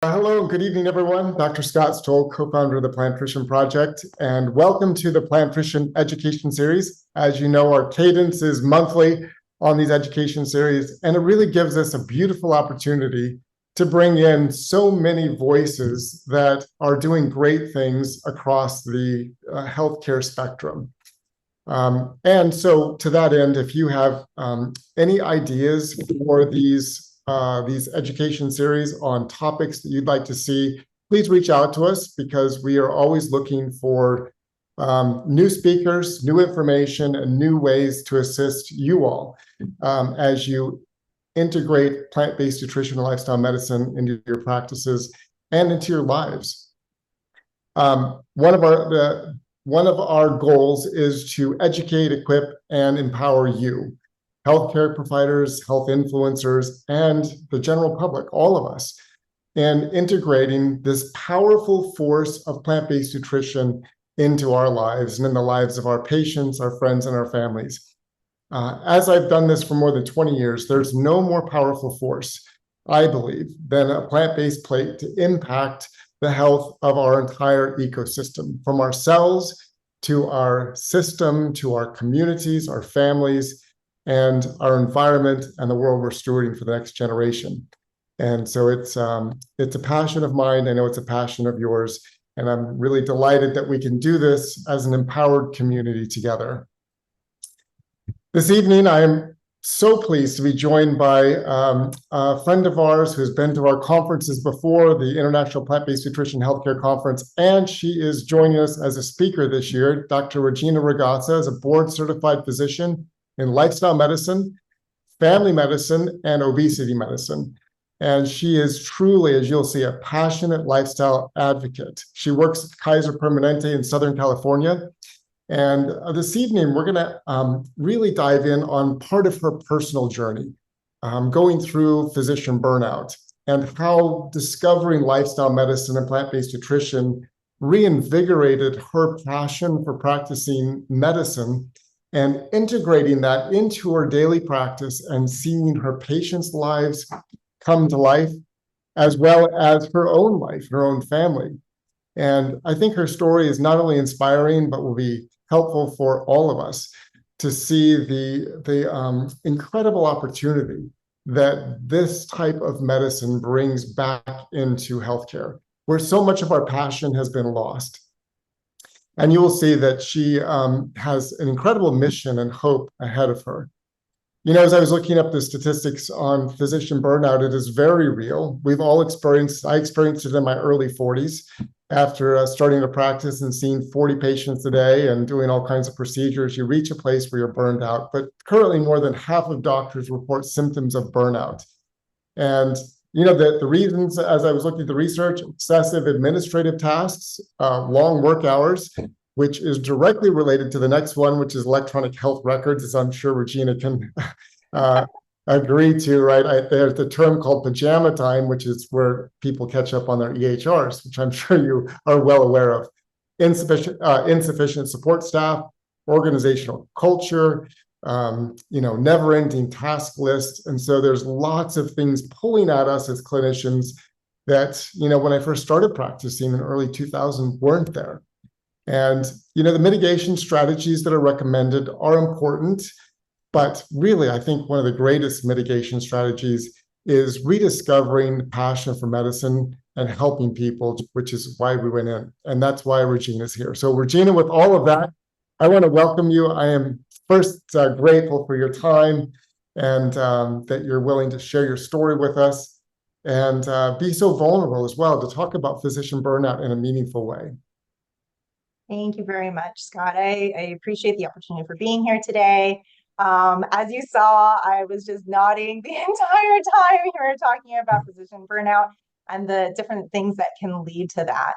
Hello, and good evening, everyone. Dr. Scott Stoll, co-founder of the Plantrician Project, and welcome to the Plantrician Education Series. As you know, our cadence is monthly on these education series, and it really gives us a beautiful opportunity to bring in so many voices that are doing great things across the healthcare spectrum. And so to that end, if you have any ideas for these education series on topics that you'd like to see, please reach out to us because we are always looking for new speakers, new information, and new ways to assist you all as you integrate plant-based nutrition and lifestyle medicine into your practices and into your lives. One of our goals is to educate, equip, and empower you, healthcare providers, health influencers, and the general public, all of us, and integrating this powerful force of plant-based nutrition into our lives and in the lives of our patients, our friends, and our families. As I've done this for more than 20 years, there's no more powerful force, I believe, than a plant-based plate to impact the health of our entire ecosystem, from our cells to our system, to our communities, our families, and our environment and the world we're stewarding for the next generation. And so it's a passion of mine. I know it's a passion of yours. And I'm really delighted that we can do this as an empowered community together. This evening, I'm so pleased to be joined by a friend of ours who's been to our conferences before, the International Plant-Based Nutrition Healthcare Conference, and she is joining us as a speaker this year. Dr. Regina Ragasa is a board-certified physician in lifestyle medicine, family medicine, and obesity medicine. And she is truly, as you'll see, a passionate lifestyle advocate. She works at Kaiser Permanente in Southern California. And this evening, we're going to really dive in on part of her personal journey, going through physician burnout and how discovering lifestyle medicine and plant-based nutrition reinvigorated her passion for practicing medicine and integrating that into her daily practice and seeing her patients' lives come to life, as well as her own life, her own family. And I think her story is not only inspiring, but will be helpful for all of us to see the incredible opportunity that this type of medicine brings back into healthcare, where so much of our passion has been lost. And you will see that she has an incredible mission and hope ahead of her. You know, as I was looking up the statistics on physician burnout, it is very real. We've all experienced, I experienced it in my early 40s after starting to practice and seeing 40 patients a day and doing all kinds of procedures. You reach a place where you're burned out, but currently more than half of doctors report symptoms of burnout. And you know, the reasons, as I was looking at the research, excessive administrative tasks, long work hours, which is directly related to the next one, which is electronic health records, as I'm sure Regina can agree to, right? There's the term called pajama time, which is where people catch up on their EHRs, which I'm sure you are well aware of. Insufficient support staff, organizational culture, never-ending task lists. And so there's lots of things pulling at us as clinicians that, when I first started practicing in early 2000 weren't there. And, the mitigation strategies that are recommended are important, but really, I think one of the greatest mitigation strategies is rediscovering the passion for medicine and helping people, which is why we went in. And that's why Regina's here. So Regina, with all of that, I want to welcome you. I am first grateful for your time and that you're willing to share your story with us and be so vulnerable as well to talk about physician burnout in a meaningful way. Thank you very much, Scott. I appreciate the opportunity for being here today. As you saw, I was just nodding the entire time we were talking about physician burnout and the different things that can lead to that.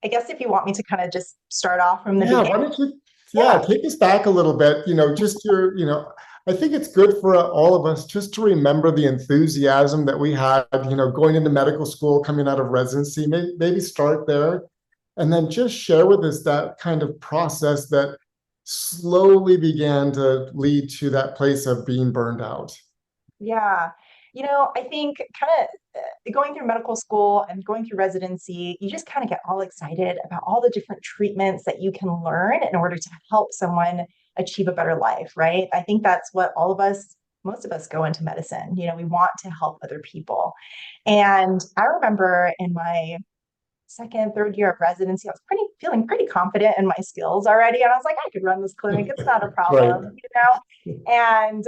I guess if you want me to kind of just start off from the beginning. Why don't you, take us back a little bit, just your, I think it's good for all of us just to remember the enthusiasm that we had, going into medical school, coming out of residency, maybe start there. And then just share with us that kind of process that slowly began to lead to that place of being burned out. Yeah. I think kind of going through medical school and going through residency, you just kind of get all excited about all the different treatments that you can learn in order to help someone achieve a better life, right? I think that's what all of us, most of us go into medicine. We want to help other people. And I remember in my second, third year of residency, I was feeling pretty confident in my skills already. And I was like, I could run this clinic. It's not a Right. problem. And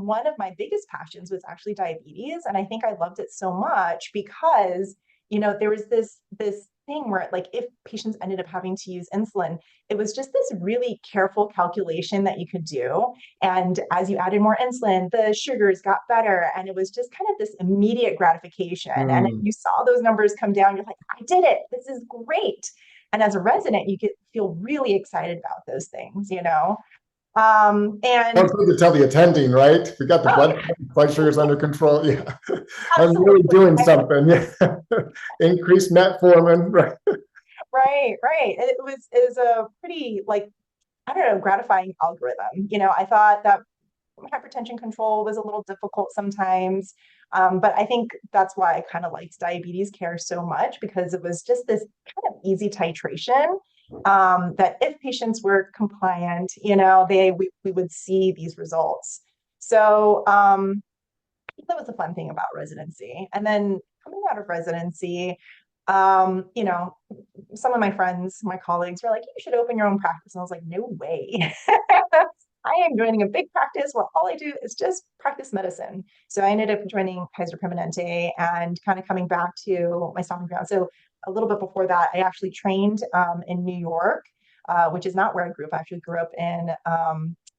one of my biggest passions was actually diabetes. And I think I loved it so much because, there was this thing where like if patients ended up having to use insulin, it was just this really careful calculation that you could do. And as you added more insulin, the sugars got better. And it was just kind of this immediate gratification. And if Mm. you saw those numbers come down, you're like, I did it. This is great. And as a resident, you could feel really excited about those things. And Don't forget to tell the attending, right? We got the oh, blood sugars under control. Yeah. I'm really absolutely. doing something. Yeah. Increased metformin, right? Right. It was a pretty like, I don't know, gratifying algorithm. I thought that hypertension control was a little difficult sometimes. But I think that's why I kind of liked diabetes care so much because it was just this kind of easy titration that if patients were compliant, we would see these results. So that was the fun thing about residency. And then coming out of residency, um, you know, some of my friends, my colleagues were like, you should open your own practice. And I was like, no way. I am joining a big practice where all I do is just practice medicine. So I ended up joining Kaiser Permanente and kind of coming back to my stomping ground. So a little bit before that, I actually trained in New York, which is not where I grew up. I actually grew up in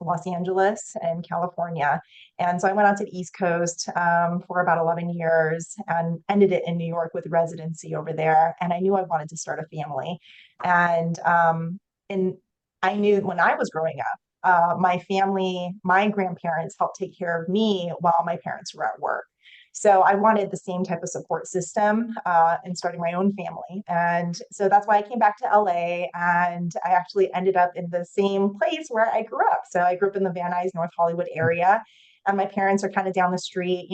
Los Angeles and California. And so I went out to the East Coast for about 11 years and ended it in New York with residency over there. And I knew I wanted to start a family. And I knew when I was growing up, my family, my grandparents helped take care of me while my parents were at work. So I wanted the same type of support system in starting my own family. And so that's why I came back to LA and I actually ended up in the same place where I grew up. So I grew up in the Van Nuys, North Hollywood area. And my parents are kind of down the street,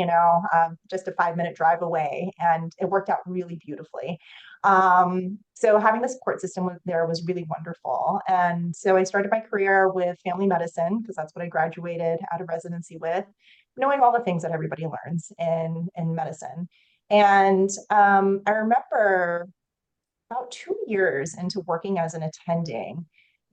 just a 5-minute drive away. And it worked out really beautifully. So having the support system there was really wonderful. And so I started my career with family medicine because that's what I graduated out of residency with, knowing all the things that everybody learns in medicine. And I remember about 2 years into working as an attending,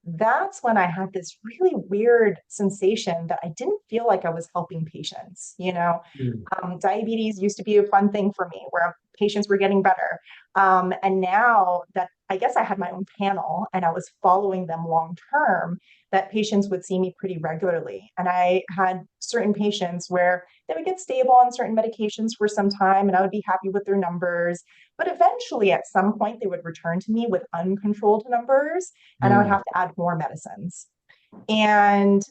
that's when I had this really weird sensation that I didn't feel like I was helping patients. Mm. Diabetes used to be a fun thing for me where patients were getting better. And now that I guess I had my own panel and I was following them long term, that patients would see me pretty regularly. And I had certain patients where they would get stable on certain medications for some time and I would be happy with their numbers. But eventually, at some point, they would return to me with uncontrolled numbers and I would Mm. have to add more medicines. And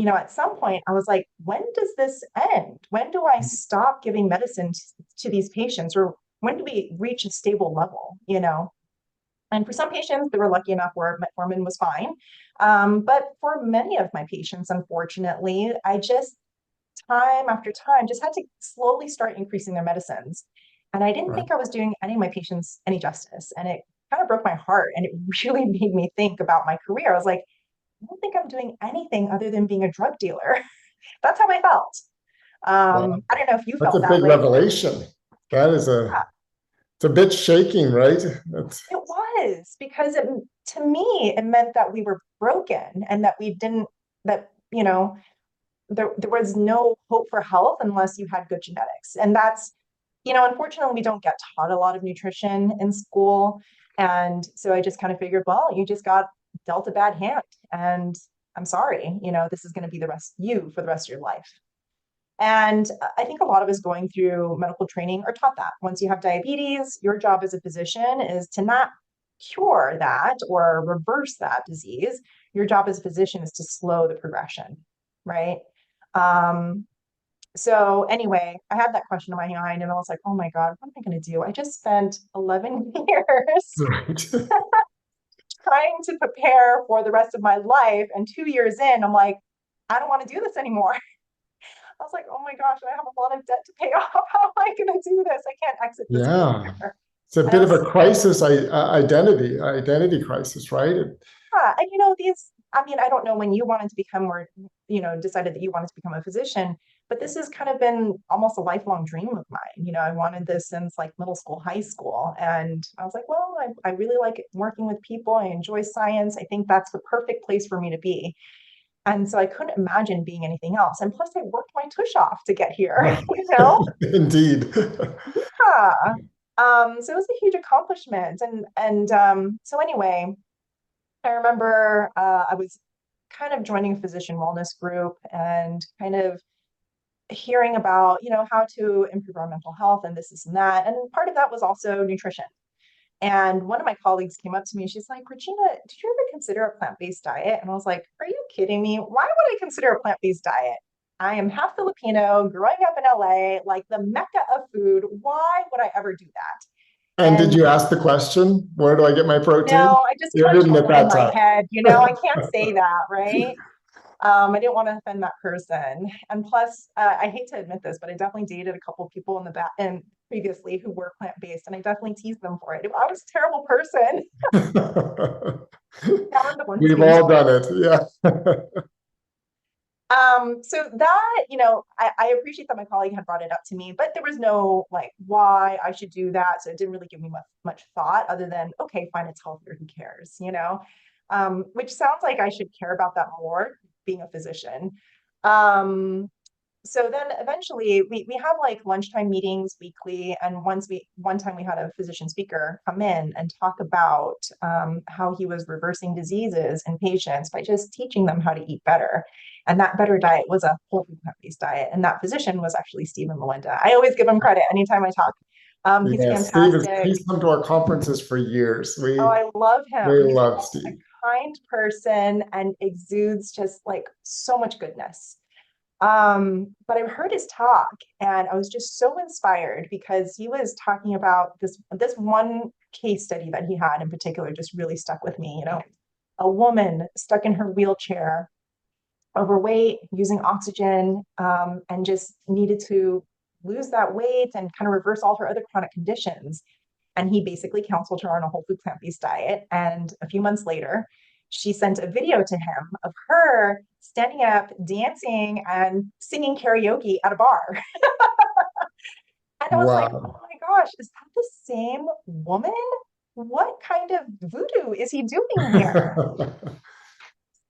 at some point I was like, when does this end? When do I stop giving medicine to these patients? Or when do we reach a stable level? And for some patients, they were lucky enough where metformin was fine. But for many of my patients, unfortunately, I just time after time just had to slowly start increasing their medicines. And I didn't Right. think I was doing any of my patients any justice. And it kind of broke my heart. And it really made me think about my career. I was like, I don't think I'm doing anything other than being a drug dealer. That's how I felt. Wow. I don't know if you That's felt a that big way. revelation. That is it's a bit shaking, right? That's, It was because to me, it meant that we were broken and that we didn't, that, there was no hope for health unless you had good genetics. And that's, unfortunately, we don't get taught a lot of nutrition in school. And so I just kind of figured, well, you just got dealt a bad hand. And I'm sorry, this is going to be the rest you for the rest of your life. And I think a lot of us going through medical training are taught that once you have diabetes, your job as a physician is to not cure that or reverse that disease. Your job as a physician is to slow the progression, right? Um, so anyway, I had that question in my mind and I was like, oh my God, what am I going to do? I just spent 11 years right. trying to prepare for the rest of my life. And 2 years in, I'm like, I don't want to do this anymore. I was like, oh my gosh, I have a lot of debt to pay off. How am I going to do this? I can't exit this Yeah. career. It's a And I bit of a was, crisis, identity crisis, right? yeah, and I mean, I don't know when you wanted to become or, decided that you wanted to become a physician, but this has kind of been almost a lifelong dream of mine. I wanted this since like middle school, high school. And I was like, well, I really like working with people. I enjoy science. I think that's the perfect place for me to be. And so I couldn't imagine being anything else. And plus, I worked my tush off to get here, you know? Indeed. Yeah. So it was a huge accomplishment. So anyway, I remember I was kind of joining a physician wellness group and kind of hearing about, how to improve our mental health and this and that. And part of that was also nutrition. And one of my colleagues came up to me. She's like, Regina, did you ever consider a plant-based diet? And I was like, are you kidding me? Why would I consider a plant-based diet? I am half Filipino, growing up in LA, like the mecca of food. Why would I ever do that? And did And you ask the question, where do I get my protein? no, I just You kind of didn't at chuckled in that my time. head. I can't say that, right? I didn't want to offend that person. And plus, I hate to admit this, but I definitely dated a couple of people in the back and previously who were plant-based, and I definitely teased them for it. I was a terrible person. Now I'm the one We've teased. all done it. Yeah. So that, I appreciate that my colleague had brought it up to me, but there was no like why I should do that. So it didn't really give me much thought other than, okay, fine, it's healthier, who cares? Which sounds like I should care about that more being a physician. Um, so then eventually we have like lunchtime meetings weekly, and one time we had a physician speaker come in and talk about how he was reversing diseases in patients by just teaching them how to eat better. And that better diet was a whole food plant-based diet, and that physician was actually Stephen Melinda. I always give him credit anytime I talk. He's Yeah, Steve is, fantastic. he's come to our conferences for years. Oh, We I love him. we He's love a Steve. kind person and exudes just like so much goodness. But I heard his talk and I was just so inspired because he was talking about this one case study that he had in particular just really stuck with me. A woman stuck in her wheelchair, overweight, using oxygen, and just needed to lose that weight and kind of reverse all her other chronic conditions. And he basically counseled her on a whole food plant-based diet. And a few months later, she sent a video to him of her standing up, dancing, and singing karaoke at a bar. And I was like, oh Wow. my gosh, is that the same woman? What kind of voodoo is he doing here?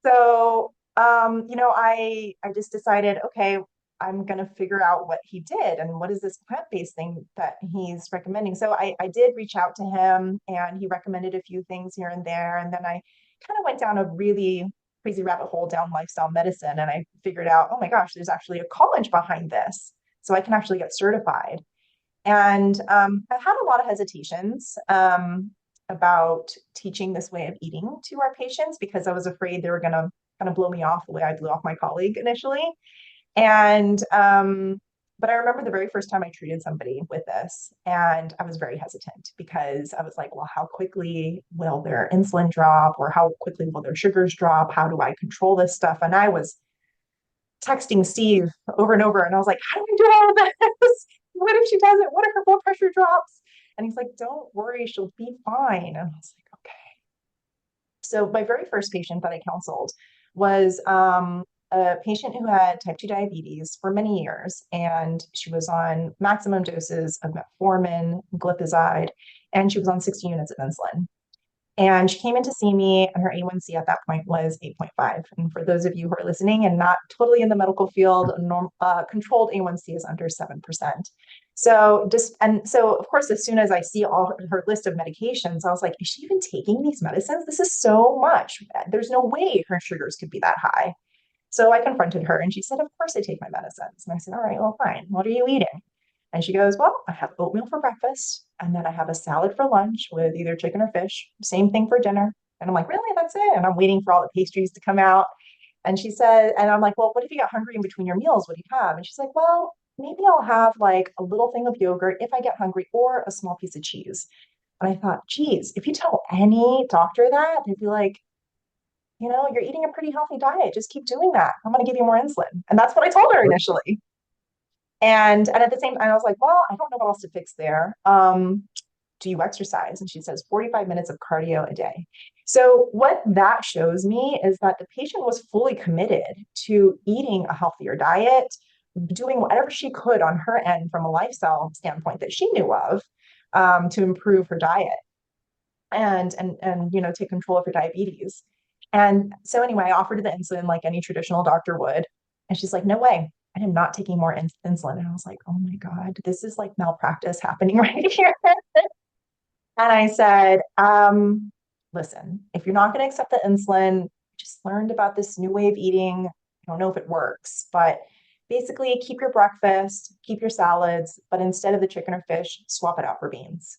So, I just decided, okay, I'm gonna figure out what he did and what is this plant-based thing that he's recommending. So I did reach out to him and he recommended a few things here and there. And then I kind of went down a really crazy rabbit hole down lifestyle medicine and I figured out, oh my gosh, there's actually a college behind this. So I can actually get certified. And I've had a lot of hesitations about teaching this way of eating to our patients because I was afraid they were going to kind of blow me off the way I blew off my colleague initially. And, but I remember the very first time I treated somebody with this, and I was very hesitant because I was like, well, how quickly will their insulin drop or how quickly will their sugars drop? How do I control this stuff? And I was texting Steve over and over, and I was like, how do I do all of this? What if she doesn't? What if her blood pressure drops? And he's like, don't worry, she'll be fine. And I was like, okay. So my very first patient that I counseled was a patient who had type 2 diabetes for many years, and she was on maximum doses of metformin, glipizide, and she was on 60 units of insulin. And she came in to see me, and her A1C at that point was 8.5. And for those of you who are listening and not totally in the medical field, controlled A1C is under 7%. So of course, as soon as I see all her list of medications, I was like, is she even taking these medicines? This is so much. There's no way her sugars could be that high. So I confronted her and she said, of course I take my medicines. And I said, all right, well, fine. What are you eating? And she goes, well, I have oatmeal for breakfast, and then I have a salad for lunch with either chicken or fish. Same thing for dinner. And I'm like, really? That's it? And I'm waiting for all the pastries to come out. And she said, and I'm like, well, what if you get hungry in between your meals? What do you have? And she's like, well, maybe I'll have like a little thing of yogurt if I get hungry or a small piece of cheese. And I thought, geez, if you tell any doctor that, they'd be like, you're eating a pretty healthy diet. Just keep doing that. I'm going to give you more insulin. And that's what I told her initially. And at the same time, I was like, well, I don't know what else to fix there. Do you exercise? And she says 45 minutes of cardio a day. So what that shows me is that the patient was fully committed to eating a healthier diet, doing whatever she could on her end from a lifestyle standpoint that she knew of, to improve her diet and take control of her diabetes. And so anyway, I offered her the insulin like any traditional doctor would. And she's like, no way. I am not taking more insulin. And I was like, oh my God, this is like malpractice happening right here. And I said, listen, if you're not going to accept the insulin, just learned about this new way of eating. I don't know if it works, but basically keep your breakfast, keep your salads, but instead of the chicken or fish, swap it out for beans.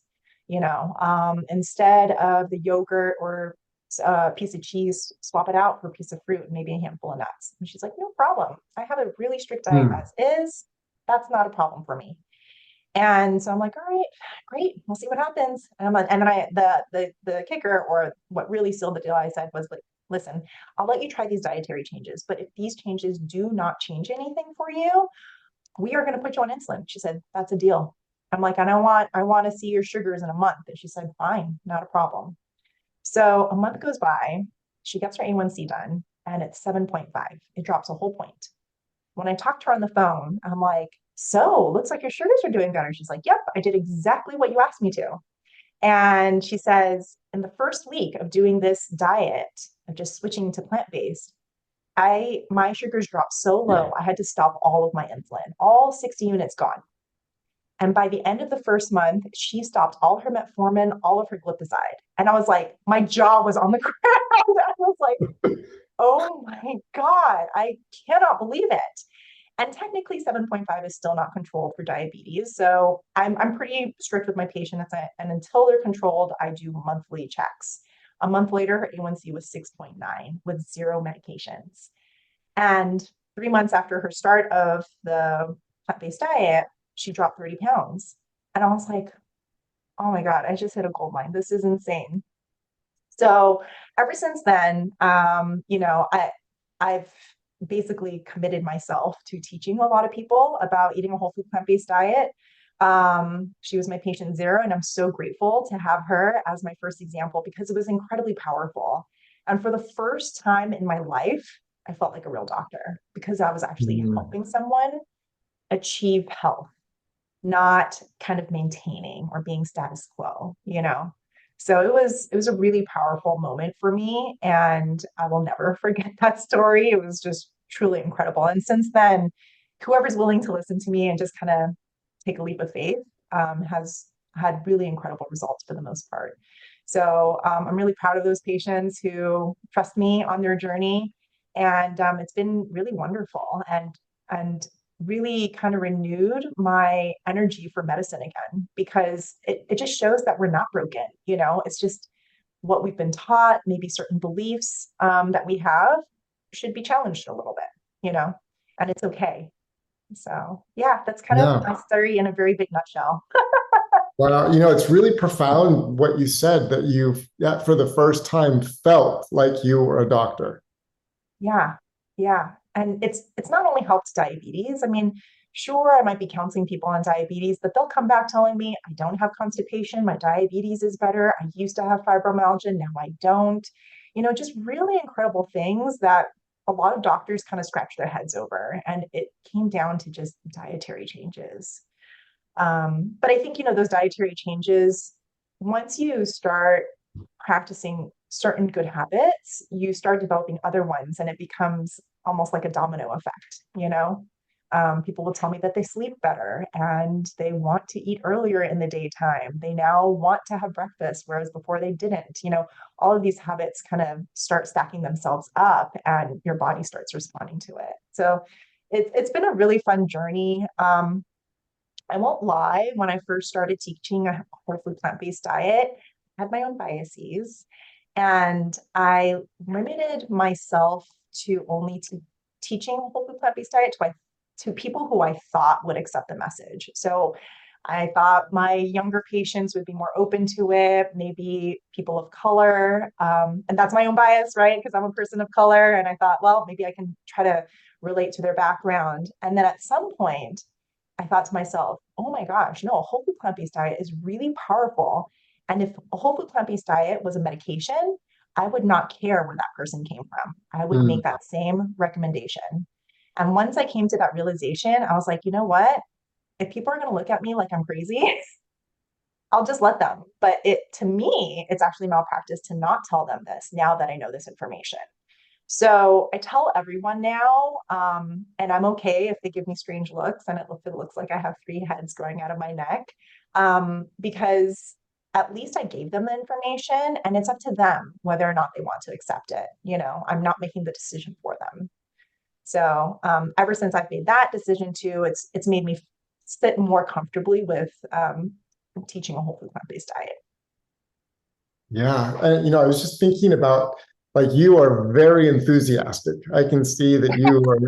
Instead of the yogurt or a piece of cheese, swap it out for a piece of fruit and maybe a handful of nuts. And she's like, no problem. I have a really strict diet Hmm. as is. That's not a problem for me. And so I'm like, all right, great, we'll see what happens. And I'm like, and then the kicker, or what really sealed the deal, I said was like, listen, I'll let you try these dietary changes, but if these changes do not change anything for you, we are going to put you on insulin. She said, that's a deal. I'm like, I want to see your sugars in a month. And she said, fine, not a problem. So a month goes by, she gets her A1C done, and it's 7.5. It drops a whole point. When I talked to her on the phone, I'm like, so looks like your sugars are doing better. She's like, yep, I did exactly what you asked me to. And she says, in the first week of doing this diet, of just switching to plant-based, my sugars dropped so low, I had to stop all of my insulin, all 60 units gone. And by the end of the first month, she stopped all her metformin, all of her glipizide. And I was like, my jaw was on the ground. I was like, oh my God, I cannot believe it. And technically 7.5 is still not controlled for diabetes. So I'm pretty strict with my patients. And until they're controlled, I do monthly checks. A month later, her A1C was 6.9 with zero medications. And 3 months after her start of the plant-based diet, she dropped 30 pounds. And I was like, oh my God, I just hit a gold mine. This is insane. So ever since then, I've basically committed myself to teaching a lot of people about eating a whole food plant-based diet. She was my patient zero, and I'm so grateful to have her as my first example because it was incredibly powerful. And for the first time in my life, I felt like a real doctor because I was actually Hmm. helping someone achieve health, not kind of maintaining or being status quo. So it was a really powerful moment for me, and I will never forget that story. It was just truly incredible. And since then, whoever's willing to listen to me and just kind of take a leap of faith has had really incredible results for the most part. So I'm really proud of those patients who trust me on their journey, and it's been really wonderful and really kind of renewed my energy for medicine again because it just shows that we're not broken. It's just what we've been taught, maybe certain beliefs that we have should be challenged a little bit, and it's okay. So, yeah, that's kind of my Yeah. story in a very big nutshell. Well, it's really profound what you said that you've, yeah, for the first time felt like you were a doctor. Yeah, yeah. And it's not only helped diabetes. I mean, sure, I might be counseling people on diabetes, but they'll come back telling me I don't have constipation, my diabetes is better. I used to have fibromyalgia, now I don't. Just really incredible things that a lot of doctors kind of scratch their heads over. And it came down to just dietary changes. But I think, those dietary changes, once you start practicing certain good habits, you start developing other ones, and it becomes almost like a domino effect. People will tell me that they sleep better and they want to eat earlier in the daytime. They now want to have breakfast, whereas before they didn't. All of these habits kind of start stacking themselves up, and your body starts responding to it. So it's been a really fun journey. I won't lie, when I first started teaching a whole food plant-based diet, I had my own biases, and I limited myself to only teaching a whole food plant-based diet to people who I thought would accept the message. So I thought my younger patients would be more open to it, maybe people of color. And that's my own bias, right? Because I'm a person of color. And I thought, well, maybe I can try to relate to their background. And then at some point, I thought to myself, oh my gosh, no, a whole food plant-based diet is really powerful. And if a whole food plant-based diet was a medication, I would not care where that person came from. I would Mm. make that same recommendation. And once I came to that realization, I was like, you know what? If people are going to look at me like I'm crazy, I'll just let them. But to me, it's actually malpractice to not tell them this now that I know this information. So I tell everyone now, and I'm okay if they give me strange looks and if it looks like I have three heads growing out of my neck, because at least I gave them the information and it's up to them whether or not they want to accept it. I'm not making the decision for them. So ever since I've made that decision too, it's made me sit more comfortably with teaching a whole food plant-based diet. Yeah. And, I was just thinking about, like, you are very enthusiastic. I can see that you are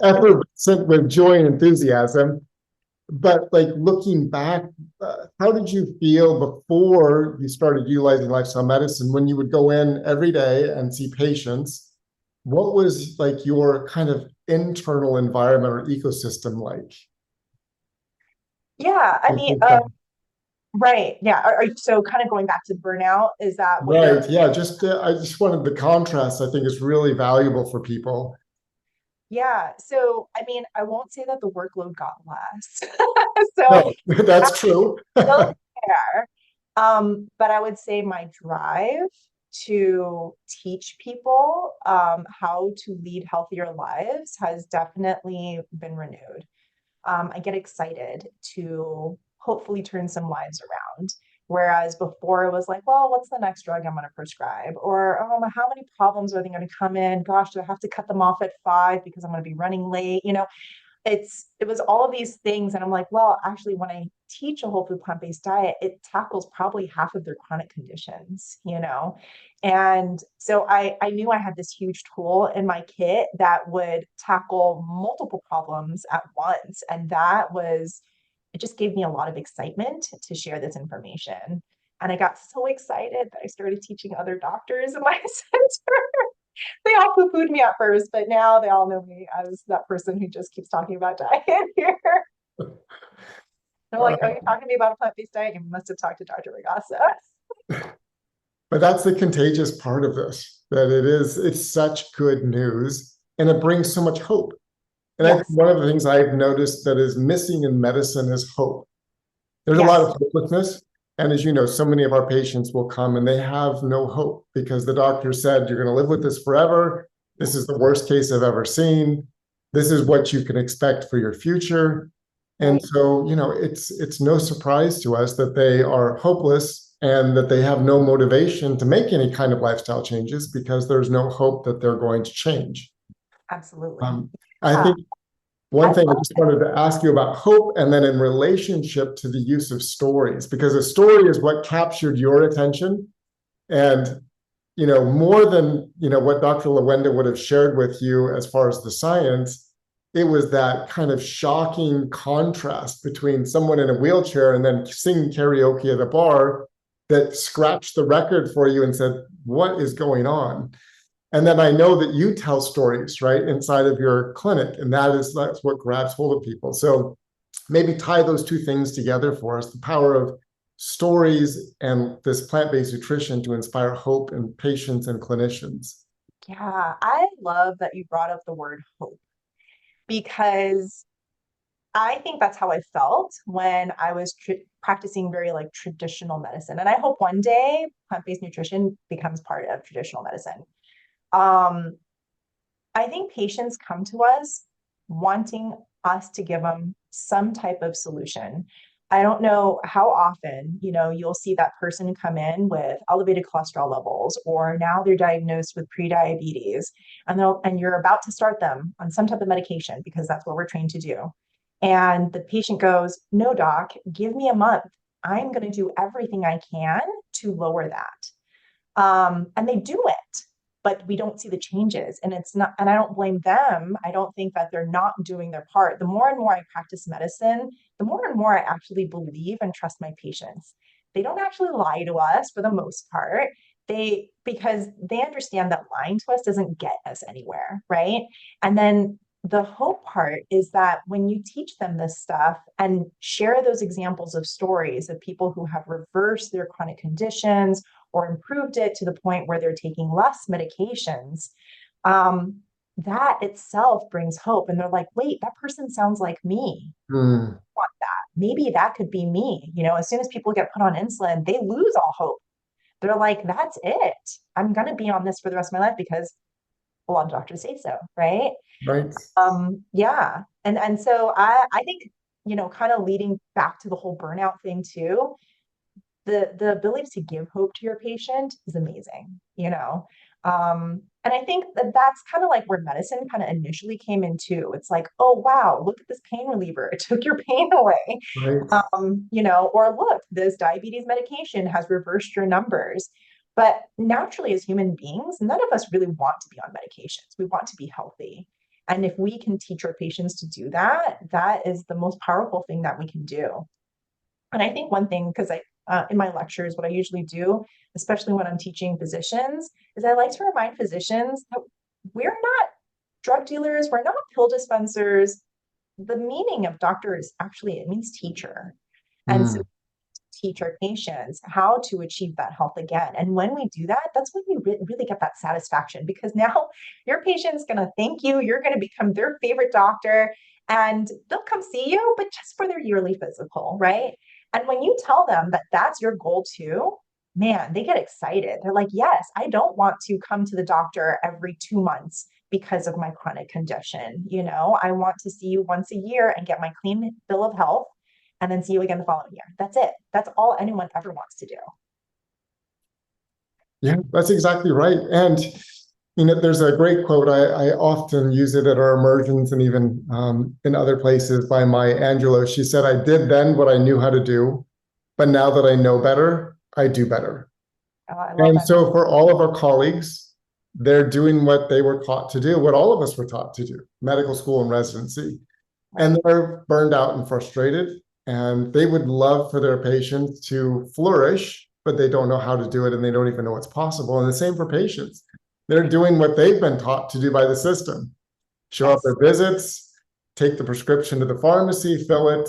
effervescent with joy and enthusiasm. But like looking back, how did you feel before you started utilizing lifestyle medicine when you would go in every day and see patients? What was like your kind of internal environment or ecosystem like? Yeah, I mean, right. Yeah. Are you so kind of going back to burnout? Is that what you're? Right. Yeah. Just I just wanted the contrast. I think is really valuable for people. Yeah. So, I mean, I won't say that the workload got less. So No, that's true. still there. But I would say my drive to teach people how to lead healthier lives has definitely been renewed. I get excited to hopefully turn some lives around. Whereas before it was like, well, what's the next drug I'm going to prescribe? Or, oh, how many problems are they going to come in? Gosh, do I have to cut them off at 5 because I'm going to be running late? It was all of these things. And I'm like, well, actually, when I teach a whole food plant-based diet, it tackles probably half of their chronic conditions. And so I knew I had this huge tool in my kit that would tackle multiple problems at once. And it just gave me a lot of excitement to share this information. And I got so excited that I started teaching other doctors in my center. They all poo-pooed me at first, but now they all know me as that person who just keeps talking about diet here. They're like, oh, you're talking to me about a plant-based diet? You must have talked to Dr. Ragasa. But that's the contagious part of this, that it's such good news and it brings so much hope. And I think Yes. one of the things I've noticed that is missing in medicine is hope. There's a lot of Yes. hopelessness. And as you know, so many of our patients will come and they have no hope because the doctor said, you're going to live with this forever. This is the worst case I've ever seen. This is what you can expect for your future. And Right. so, it's no surprise to us that they are hopeless and that they have no motivation to make any kind of lifestyle changes because there's no hope that they're going to change. Absolutely. Um, I Yeah. think one I thing I love just wanted to ask you about hope and then in relationship to the use of stories, because a story is what captured your attention. And, more than, what Dr. Lawenda would have shared with you as far as the science, it was that kind of shocking contrast between someone in a wheelchair and then singing karaoke at a bar that scratched the record for you and said, what is going on? And then I know that you tell stories, right, inside of your clinic, and that's what grabs hold of people. So maybe tie those two things together for us, the power of stories and this plant-based nutrition to inspire hope in patients and clinicians. Yeah. I love that you brought up the word hope because I think that's how I felt when I was practicing very like traditional medicine. And I hope one day plant-based nutrition becomes part of traditional medicine. Um, I think patients come to us wanting us to give them some type of solution. I don't know how often, you'll see that person come in with elevated cholesterol levels, or now they're diagnosed with prediabetes, and you're about to start them on some type of medication because that's what we're trained to do. And the patient goes, "No, doc, give me a month. I'm going to do everything I can to lower that." And they do it, but we don't see the changes. And it's not, and I don't blame them. I don't think that they're not doing their part. The more and more I practice medicine, the more and more I actually believe and trust my patients. They don't actually lie to us for the most part. Because they understand that lying to us doesn't get us anywhere, right? And then the hope part is that when you teach them this stuff and share those examples of stories of people who have reversed their chronic conditions or improved it to the point where they're taking less medications, that itself brings hope. And they're like, wait, that person sounds like me. Mm, I want that. Maybe that could be me. As soon as people get put on insulin, they lose all hope. They're like, that's it. I'm going to be on this for the rest of my life because a lot of doctors say so, right? right. Yeah. And so I think, kind of leading back to the whole burnout thing too, the ability to give hope to your patient is amazing. And I think that that's kind of like where medicine kind of initially came into. It's like, oh wow, look at this pain reliever. It took your pain away. Right. Or look, this diabetes medication has reversed your numbers. But naturally, as human beings, none of us really want to be on medications. We want to be healthy. And if we can teach our patients to do that, that is the most powerful thing that we can do. And I think one thing, because in my lectures, what I usually do, especially when I'm teaching physicians, is I like to remind physicians that we're not drug dealers, we're not pill dispensers. The meaning of doctor is actually, it means teacher. And so Mm, teach our patients how to achieve that health again. And when we do that, that's when we really get that satisfaction, because now your patient's going to thank you. You're going to become their favorite doctor and they'll come see you, but just for their yearly physical, right? And when you tell them that that's your goal too, man, they get excited. They're like, yes, I don't want to come to the doctor every 2 months because of my chronic condition. I want to see you once a year and get my clean bill of health and then see you again the following year. That's it. That's all anyone ever wants to do. yeah, that's exactly right. And there's a great quote. I often use it at our immersions and even in other places by Maya Angelou. She said, I did then what I knew how to do, but now that I know better, I do better. Oh, I love And that. so for all of our colleagues, they're doing what they were taught to do, what all of us were taught to do, medical school and residency. Right. And they're burned out and frustrated, and they would love for their patients to flourish, but they don't know how to do it and they don't even know it's possible. And the same for patients. They're doing what they've been taught to do by the system. Show up Yes. at visits, take the prescription to the pharmacy, fill it,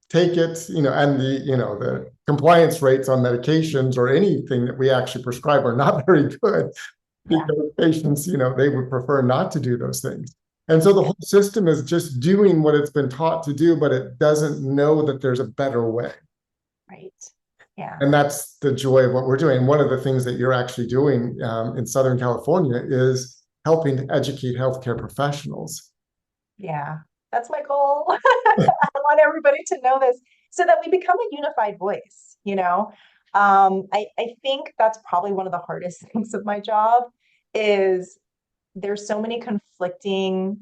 take it, and the compliance rates on medications or anything that we actually prescribe are not very good Yeah. because patients, they would prefer not to do those things. And so the Yeah. whole system is just doing what it's been taught to do, but it doesn't know that there's a better way. Right. Yeah. And that's the joy of what we're doing. One of the things that you're actually doing in Southern California is helping to educate healthcare professionals. Yeah. That's my goal. I want everybody to know this so that we become a unified voice. I think that's probably one of the hardest things of my job is there's so much conflicting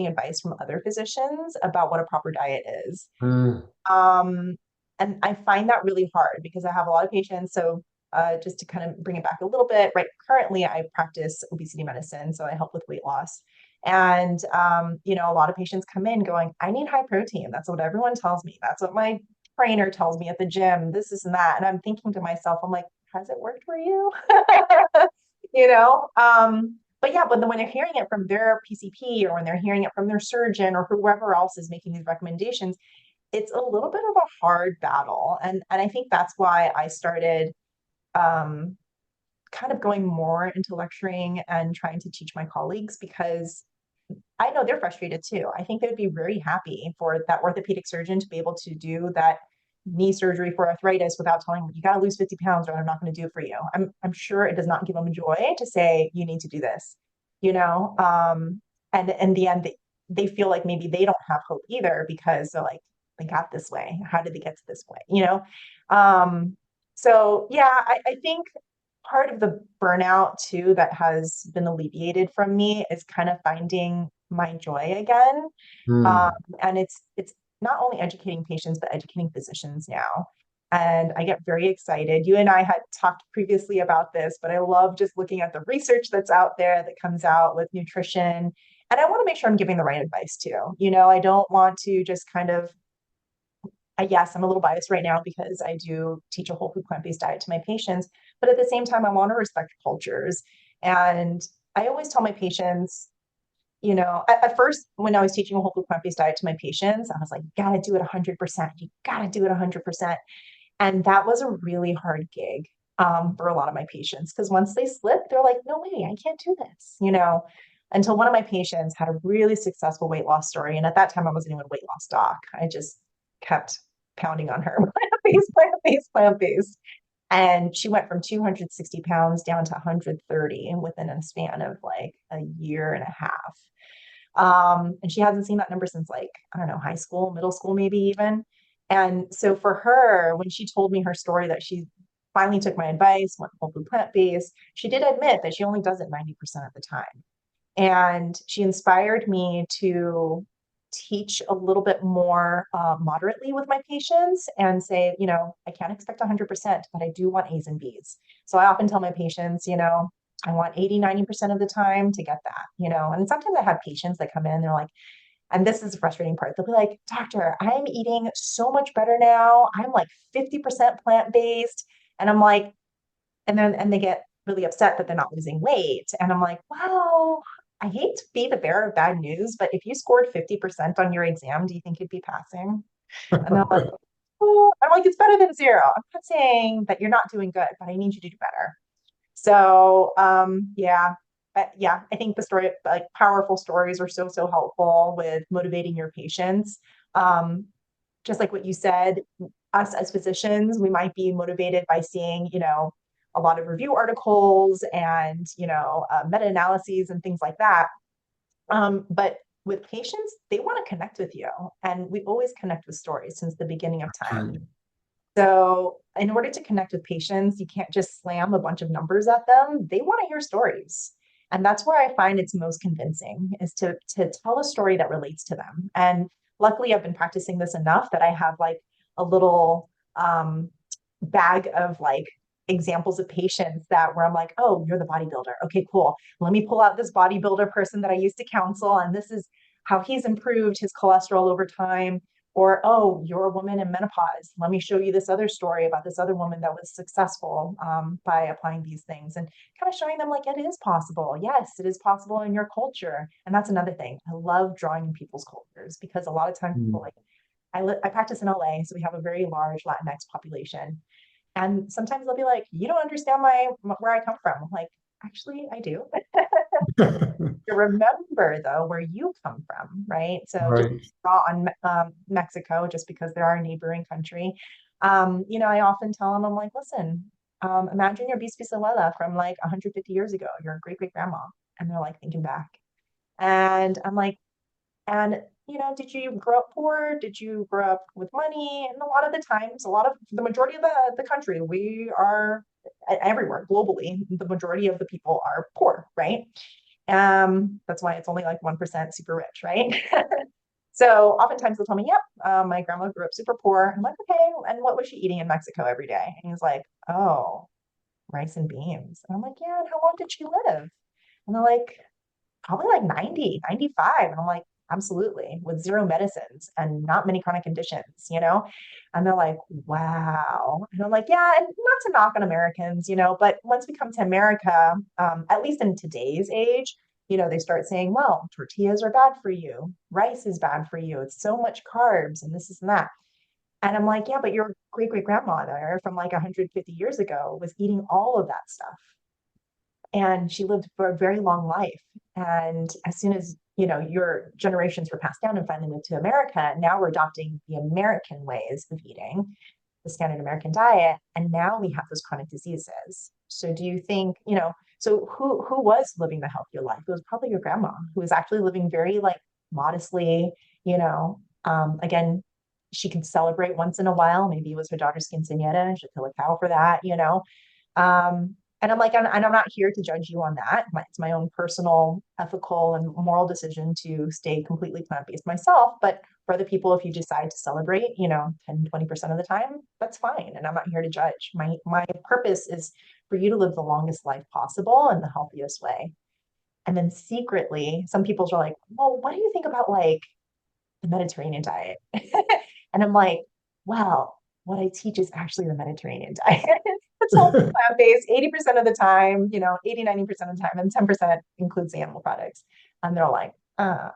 advice from other physicians about what a proper diet is. Mm, Um, and I find that really hard because I have a lot of patients. So just to kind of bring it back a little bit, right? Currently, I practice obesity medicine, so I help with weight loss. And a lot of patients come in going, "I need high protein. That's what everyone tells me. That's what my trainer tells me at the gym. This and that." And I'm thinking to myself, I'm like, "Has it worked for you?" But yeah, but then when they're hearing it from their PCP or when they're hearing it from their surgeon or whoever else is making these recommendations, it's a little bit of a hard battle. And I think that's why I started um, kind of going more into lecturing and trying to teach my colleagues because I know they're frustrated too. I think they would be very happy for that orthopedic surgeon to be able to do that knee surgery for arthritis without telling them you got to lose 50 pounds or I'm not going to do it for you. I'm sure it does not give them joy to say you need to do this, you know. And in the end, they feel like maybe they don't have hope either because they're like they got this way. How did they get to this way? So yeah, I think part of the burnout too that has been alleviated from me is kind of finding my joy again. Um, mm. and it's not only educating patients, but educating physicians now. And I get very excited. You and I had talked previously about this, but I love just looking at the research that's out there that comes out with nutrition. And I want to make sure I'm giving the right advice too. I don't want to just kind of yes, I'm a little biased right now because I do teach a whole food plant-based diet to my patients, but at the same time, I want to respect cultures. And I always tell my patients, at first when I was teaching a whole food plant-based diet to my patients, I was like, you gotta do it 100%. You gotta do it 100%. And that was a really hard gig for a lot of my patients because once they slip, they're like, no way, I can't do this, until one of my patients had a really successful weight loss story. And at that time, I wasn't even a weight loss doc. I just kept pounding on her plant-based, plant-based, plant-based. And she went from 260 pounds down to 130 within a span of like a year and a half. And she hasn't seen that number since like, I don't know, high school, middle school, maybe even. And so for her, when she told me her story that she finally took my advice, went whole food plant-based, she did admit that she only does it 90% of the time. And she inspired me to teach a little bit more moderately with my patients and say, I can't expect 100%, but I do want A's and B's. So I often tell my patients, I want 80, 90% of the time to get that, and sometimes I have patients that come in, they're like, and this is the frustrating part. They'll be like, doctor, I'm eating so much better now. I'm like 50% plant-based. And I'm like, and they get really upset that they're not losing weight. And I'm like, well, I hate to be the bearer of bad news, but if you scored 50% on your exam, do you think you'd be passing? And they're like, oh, I'm like, it's better than zero. I'm not saying that you're not doing good, but I need you to do better. So, yeah, I think the story, like powerful stories are so, so helpful with motivating your patients. Um, just like what you said, us as physicians, we might be motivated by seeing, a lot of review articles and, meta-analyses and things like that. But with patients, they want to connect with you. And we always connect with stories since the beginning of time. Right. So in order to connect with patients, you can't just slam a bunch of numbers at them. They want to hear stories. And that's where I find it's most convincing is to tell a story that relates to them. And luckily I've been practicing this enough that I have like a little bag of like examples of patients that where I'm like, oh, you're the bodybuilder. Okay, cool. Let me pull out this bodybuilder person that I used to counsel. And this is how he's improved his cholesterol over time. Or, oh, you're a woman in menopause. Let me show you this other story about this other woman that was successful by applying these things and kind of showing them like it is possible. Yes, it is possible in your culture. And that's another thing. I love drawing in people's cultures because a lot of times people like, I practice in LA, so we have a very large Latinx population. And sometimes they'll be like, you don't understand where I come from. I'm like, actually, I do. To remember though where you come from, right? So just Right. draw on Mexico just because they're our neighboring country. I often tell them, I'm like, listen, imagine your bisabuela from like 150 years ago, your great great grandma, and they're like thinking back, and I'm like, and did you grow up poor? Did you grow up with money? And a lot of the times, the majority of the country, we are everywhere globally, the majority of the people are poor, right? That's why it's only like 1% super rich, right? So oftentimes they'll tell me, yep, my grandma grew up super poor. I'm like, okay, and what was she eating in Mexico every day? And he's like, oh, rice and beans. And I'm like, yeah, and how long did she live? And they're like, probably like 90, 95. And I'm like, absolutely, with zero medicines and not many chronic conditions. And they're like, wow. And I'm like, yeah, and not to knock on Americans, but once we come to America, at least in today's age, they start saying, well, tortillas are bad for you. Rice is bad for you. It's so much carbs and this is and that. And I'm like, yeah, but your great great grandmother from like 150 years ago was eating all of that stuff and she lived for a very long life. And as soon as your generations were passed down and finally moved to America, now we're adopting the American ways of eating, the standard American diet, and now we have those chronic diseases. So do you think, so who was living the healthier life? It was probably your grandma who was actually living very like modestly, again, she could celebrate once in a while. Maybe it was her daughter's quinceañera and she'd kill a cow for that. And I'm like, and I'm not here to judge you on that. It's my own personal ethical and moral decision to stay completely plant-based myself. But for other people, if you decide to celebrate, 10, 20% of the time, that's fine. And I'm not here to judge. My purpose is for you to live the longest life possible in the healthiest way. And then secretly, some people are like, well, what do you think about like the Mediterranean diet? And I'm like, well, what I teach is actually the Mediterranean diet. It's all plant-based 80% of the time, 80, 90% of the time, and 10% includes the animal products. And they're like, Uh,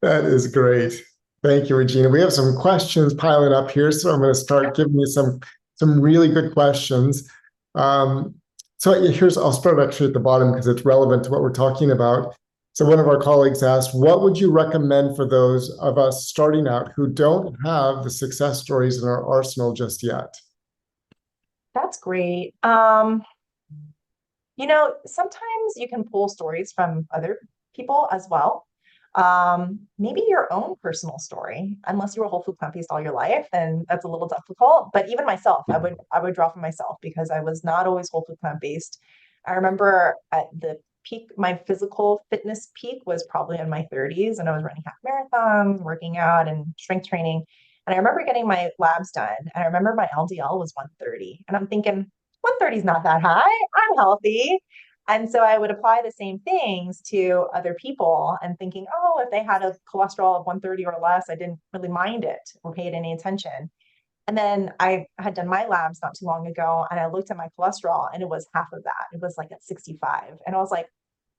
That is great. Thank you, Regina. We have some questions piling up here, so I'm going to start giving you some really good questions. Um, I'll start actually at the bottom because it's relevant to what we're talking about. So one of our colleagues asked, what would you recommend for those of us starting out who don't have the success stories in our arsenal just yet? that's great. Sometimes you can pull stories from other people as well. Maybe your own personal story, unless you were whole food plant-based all your life, then that's a little difficult. But even myself, I would draw from myself because I was not always whole food plant-based. I remember at the peak, my physical fitness peak was probably in my 30s, and I was running half marathons, working out and strength training. And I remember getting my labs done, and I remember my LDL was 130. And I'm thinking, 130 is not that high. I'm healthy. And so I would apply the same things to other people and thinking, oh, if they had a cholesterol of 130 or less, I didn't really mind it or paid any attention. And then I had done my labs not too long ago and I looked at my cholesterol and it was half of that. It was like at 65. And I was like,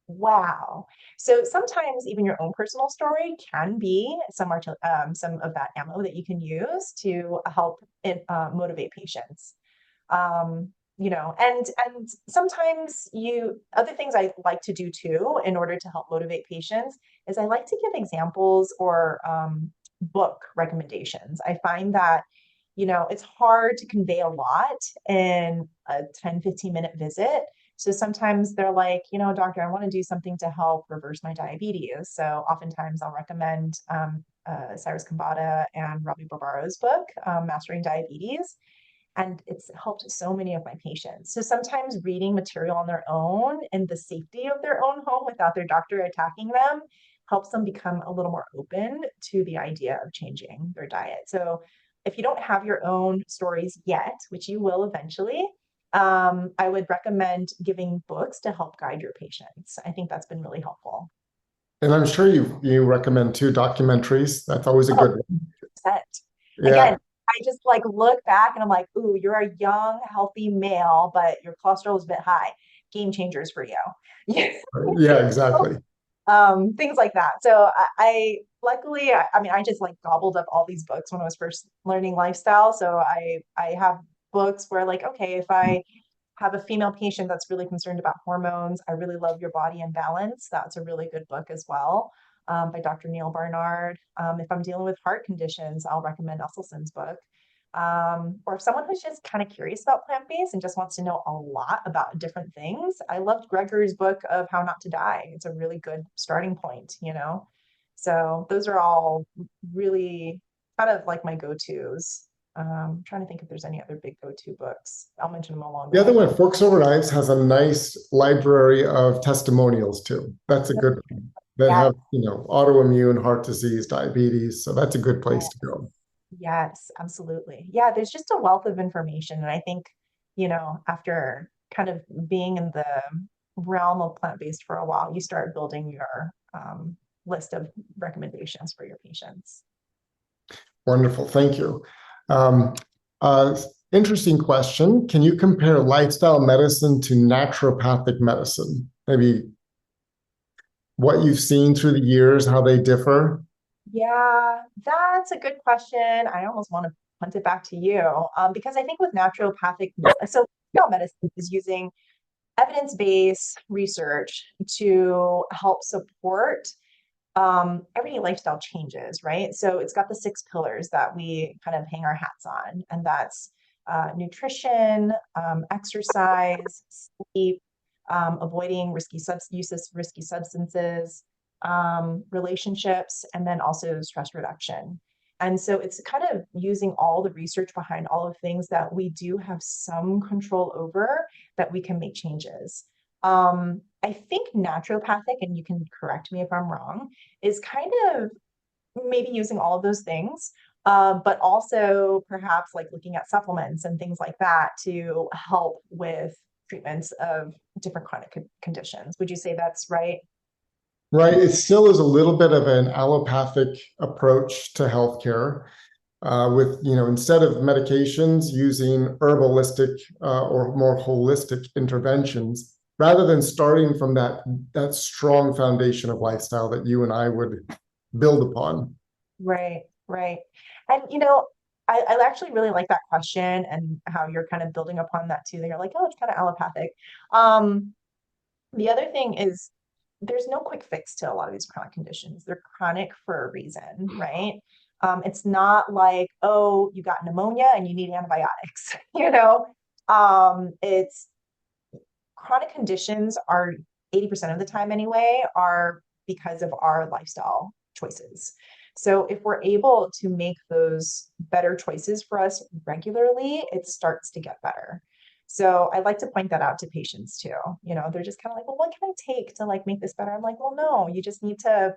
wow. So sometimes even your own personal story can be some of that ammo that you can use to help motivate patients. um and sometimes other things I like to do too in order to help motivate patients is I like to give examples or book recommendations. I find that it's hard to convey a lot in a 10-15 minute visit. So sometimes they're like, doctor, I want to do something to help reverse my diabetes. So oftentimes I'll recommend Cyrus Kambata and Robbie Barbaro's book, Mastering Diabetes, and it's helped so many of my patients. So sometimes reading material on their own in the safety of their own home without their doctor attacking them helps them become a little more open to the idea of changing their diet. So if you don't have your own stories yet, which you will eventually, I would recommend giving books to help guide your patients. I think that's been really helpful. And I'm sure you recommend two documentaries. That's always a Oh, good one. 100%. Yeah. Again, I just like look back and I'm like, ooh, you're a young, healthy male, but your cholesterol is a bit high. Game changers for you. Yeah, exactly. Things like that. So I luckily, I mean, I just like gobbled up all these books when I was first learning lifestyle. So I have books where like, okay, if I have a female patient that's really concerned about hormones, I really love Your Body in Balance. That's a really good book as well, by Dr. Neil Barnard. If I'm dealing with heart conditions, I'll recommend Esselson's book. Or if someone who's just kind of curious about plant-based and just wants to know a lot about different things, I loved Greger's book of How Not to Die. It's a really good starting point. So those are all really kind of like my go-tos. Trying to think if there's any other big go-to books. I'll mention them along the The way. other one, Forks Over Knives, has a nice library of testimonials too. That's a good one. That Yeah, have, autoimmune, heart disease, diabetes. So that's a good place to go. yes, absolutely. Yeah, there's just a wealth of information. And I think, after kind of being in the realm of plant-based for a while, you start building your list of recommendations for your patients. Wonderful. Thank you. Um, uh, Interesting question. Can you compare lifestyle medicine to naturopathic medicine? Maybe what you've seen through the years, how they differ? Yeah, that's a good question. I almost want to punt it back to you, because I think with naturopathic, so medicine is using evidence-based research to help support everyday lifestyle changes, right? So it's got the 6 pillars that we kind of hang our hats on, and that's nutrition, exercise, sleep, avoiding use of risky substances, relationships, and then also stress reduction. And so it's kind of using all the research behind all of the things that we do have some control over that we can make changes. I think naturopathic, and you can correct me if I'm wrong, is kind of maybe using all of those things, but also perhaps like looking at supplements and things like that to help with treatments of different chronic conditions. Would you say that's right? Right. It still is a little bit of an allopathic approach to healthcare, with, instead of medications, using herbalistic or more holistic interventions. rather than starting from that strong foundation of lifestyle that you and I would build upon. Right, right. And I actually really like that question and how you're kind of building upon that too. That you're like, oh, it's kind of allopathic. Um, the other thing is there's no quick fix to a lot of these chronic conditions. They're chronic for a reason, right? It's not like, oh, you got pneumonia and you need antibiotics, It's chronic conditions are 80% of the time anyway, are because of our lifestyle choices. So if we're able to make those better choices for us regularly, it starts to get better. So I like to point that out to patients too. They're just kind of like, well, what can I take to like make this better? I'm like, well, no, you just need to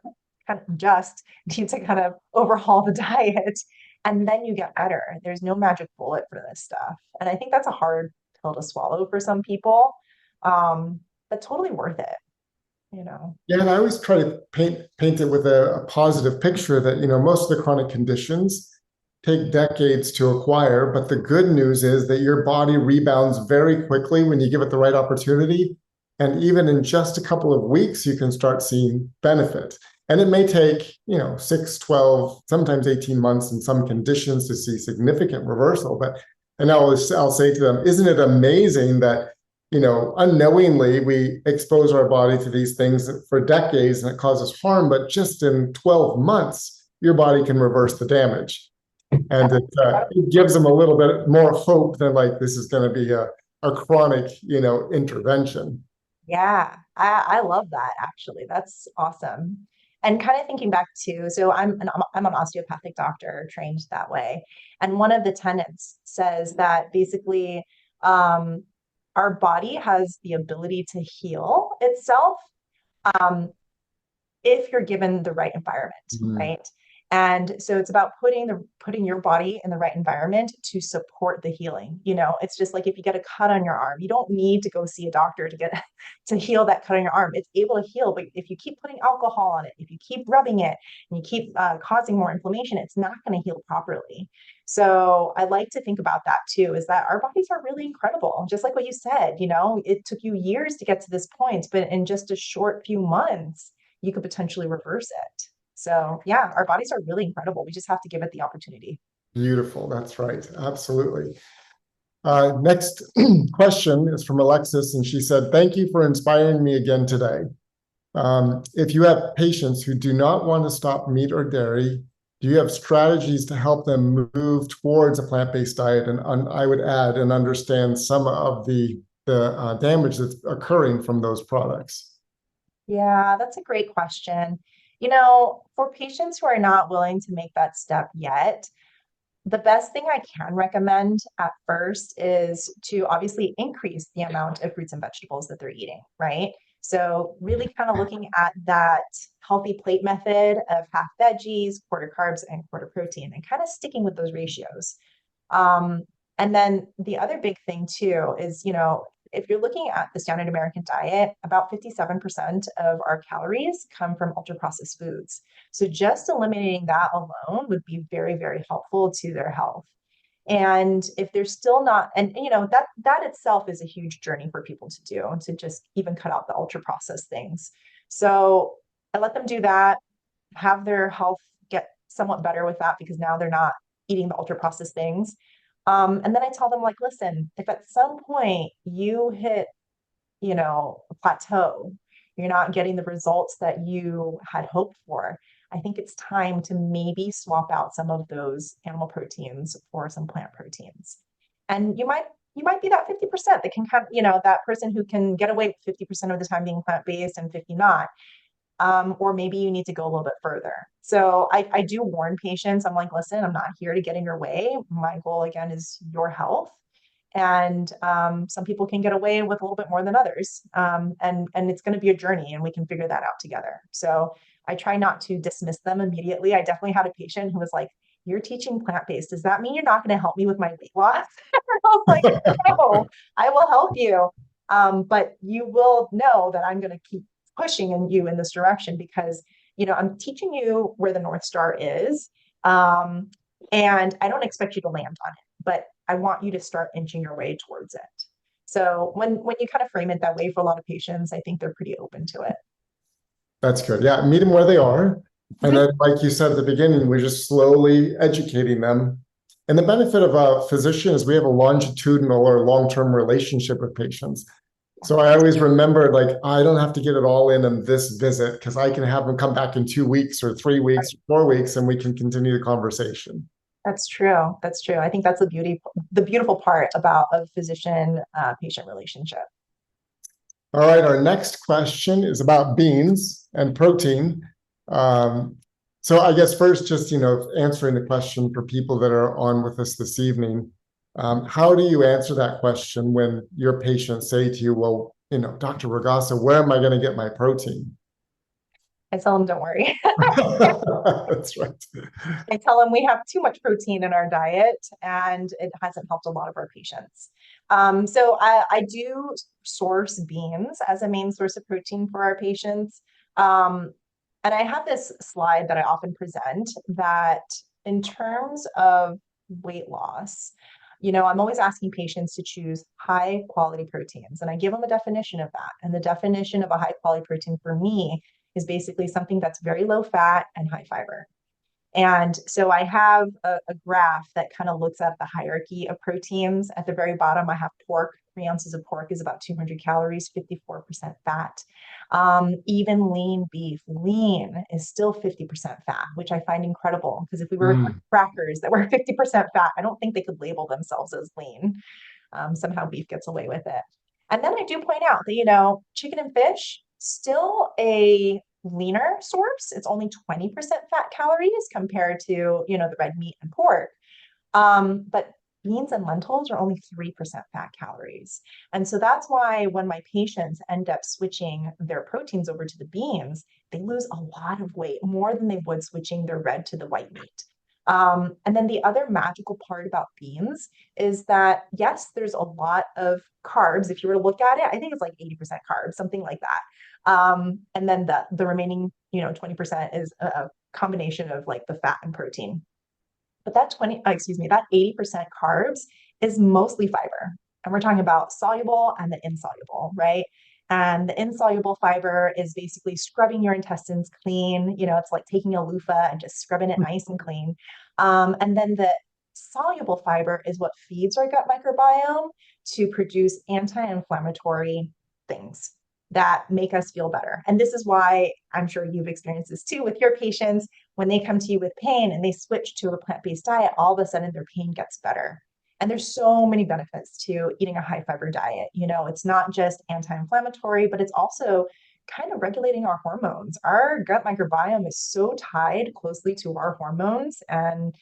need to kind of overhaul the diet and then you get better. There's no magic bullet for this stuff. And I think that's a hard pill to swallow for some people, but totally worth it. Yeah, and I always try to paint it with a positive picture that, most of the chronic conditions take decades to acquire, but the good news is that your body rebounds very quickly when you give it the right opportunity. And even in just a couple of weeks, you can start seeing benefit. And it may take, 6, 12, sometimes 18 months in some conditions to see significant reversal. And I'll say to them, isn't it amazing that, unknowingly we expose our body to these things for decades and it causes harm, but just in 12 months, your body can reverse the damage. And it gives them a little bit more hope than like this is going to be a chronic, intervention. Yeah, I love that actually. That's awesome. And kind of thinking back to, so I'm an osteopathic doctor trained that way. And one of the tenets says that basically our body has the ability to heal itself um, if you're given the right environment, right? And so it's about putting your body in the right environment to support the healing. It's just like if you get a cut on your arm, you don't need to go see a doctor to get to heal that cut on your arm. It's able to heal, but if you keep putting alcohol on it, if you keep rubbing it, and you keep causing more inflammation, it's not going to heal properly. So I like to think about that too, is that our bodies are really incredible. Just like what you said, it took you years to get to this point, but in just a short few months, you could potentially reverse it. So yeah, our bodies are really incredible. We just have to give it the opportunity. Beautiful. That's right. Absolutely. Next question is from Alexis, and she said, thank you for inspiring me again today. If you have patients who do not want to stop meat or dairy, do you have strategies to help them move towards a plant-based diet? And I would add and understand some of the damage that's occurring from those products. Yeah, that's a great question. For patients who are not willing to make that step yet, the best thing I can recommend at first is to obviously increase the amount of fruits and vegetables that they're eating, right? So really kind of looking at that healthy plate method of half veggies, quarter carbs, and quarter protein, and kind of sticking with those ratios. And then the other big thing too is, if you're looking at the standard American diet, about 57% of our calories come from ultra processed foods. So just eliminating that alone would be very, very helpful to their health. And if they're still not, and that itself is a huge journey for people to do, to just even cut out the ultra processed things. So I let them do that, have their health get somewhat better with that because now they're not eating the ultra processed things. And then I tell them, like, listen, if at some point you hit, a plateau, you're not getting the results that you had hoped for, I think it's time to maybe swap out some of those animal proteins for some plant proteins. And you might be that 50% that can kind of, that person who can get away with 50% of the time being plant-based and 50 not. Or maybe you need to go a little bit further. So I do warn patients. I'm like, listen, I'm not here to get in your way. My goal again is your health. And some people can get away with a little bit more than others. And it's going to be a journey and we can figure that out together. So I try not to dismiss them immediately. I definitely had a patient who was like, you're teaching plant-based. Does that mean you're not going to help me with my weight loss? I was like, no, I will help you. But you will know that I'm going to keep pushing you in this direction because, I'm teaching you where the North Star is. And I don't expect you to land on it, but I want you to start inching your way towards it. So when you kind of frame it that way for a lot of patients, I think they're pretty open to it. That's good. Yeah, meet them where they are. And Mhm. then, like you said at the beginning, we're just slowly educating them. And the benefit of a physician is we have a longitudinal or long-term relationship with patients. So I always remember, like, I don't have to get it all in this visit because I can have them come back in 2 weeks or 3 weeks, or 4 weeks, and we can continue the conversation. That's true. That's true. I think that's the beautiful part about a physician patient relationship. All right, our next question is about beans and protein. Um, so I guess first, just answering the question for people that are on with us this evening. How do you answer that question when your patients say to you, "Well, Dr. Ragasa, where am I going to get my protein?" I tell them, don't worry. That's right. I tell them we have too much protein in our diet and it hasn't helped a lot of our patients. So I do source beans as a main source of protein for our patients. And I have this slide that I often present that in terms of weight loss, I'm always asking patients to choose high quality proteins. And I give them a definition of that. And the definition of a high quality protein for me is basically something that's very low fat and high fiber. And so I have a graph that kind of looks at the hierarchy of proteins. At the very bottom, I have pork. 3 ounces of pork is about 200 calories, 54% fat. Even lean beef, lean is still 50% fat, which I find incredible because if we were Mm. crackers that were 50% fat, I don't think they could label themselves as lean. Somehow beef gets away with it. And then I do point out that, chicken and fish, still a leaner source. It's only 20% fat calories compared to, the red meat and pork. But beans and lentils are only 3% fat calories. And so that's why when my patients end up switching their proteins over to the beans, they lose a lot of weight, more than they would switching their red to the white meat. And then the other magical part about beans is that, yes, there's a lot of carbs. If you were to look at it, I think it's like 80% carbs, something like that. And then the remaining, 20% is a combination of like the fat and protein. But that 80% carbs is mostly fiber. And we're talking about soluble and the insoluble, right? And the insoluble fiber is basically scrubbing your intestines clean. It's like taking a loofah and just scrubbing it nice and clean. And then the soluble fiber is what feeds our gut microbiome to produce anti-inflammatory things that make us feel better. And this is why I'm sure you've experienced this too with your patients. When they come to you with pain and they switch to a plant-based diet, all of a sudden their pain gets better. And there's so many benefits to eating a high fiber diet. It's not just anti-inflammatory, but it's also kind of regulating our hormones. Our gut microbiome is so tied closely to our hormones and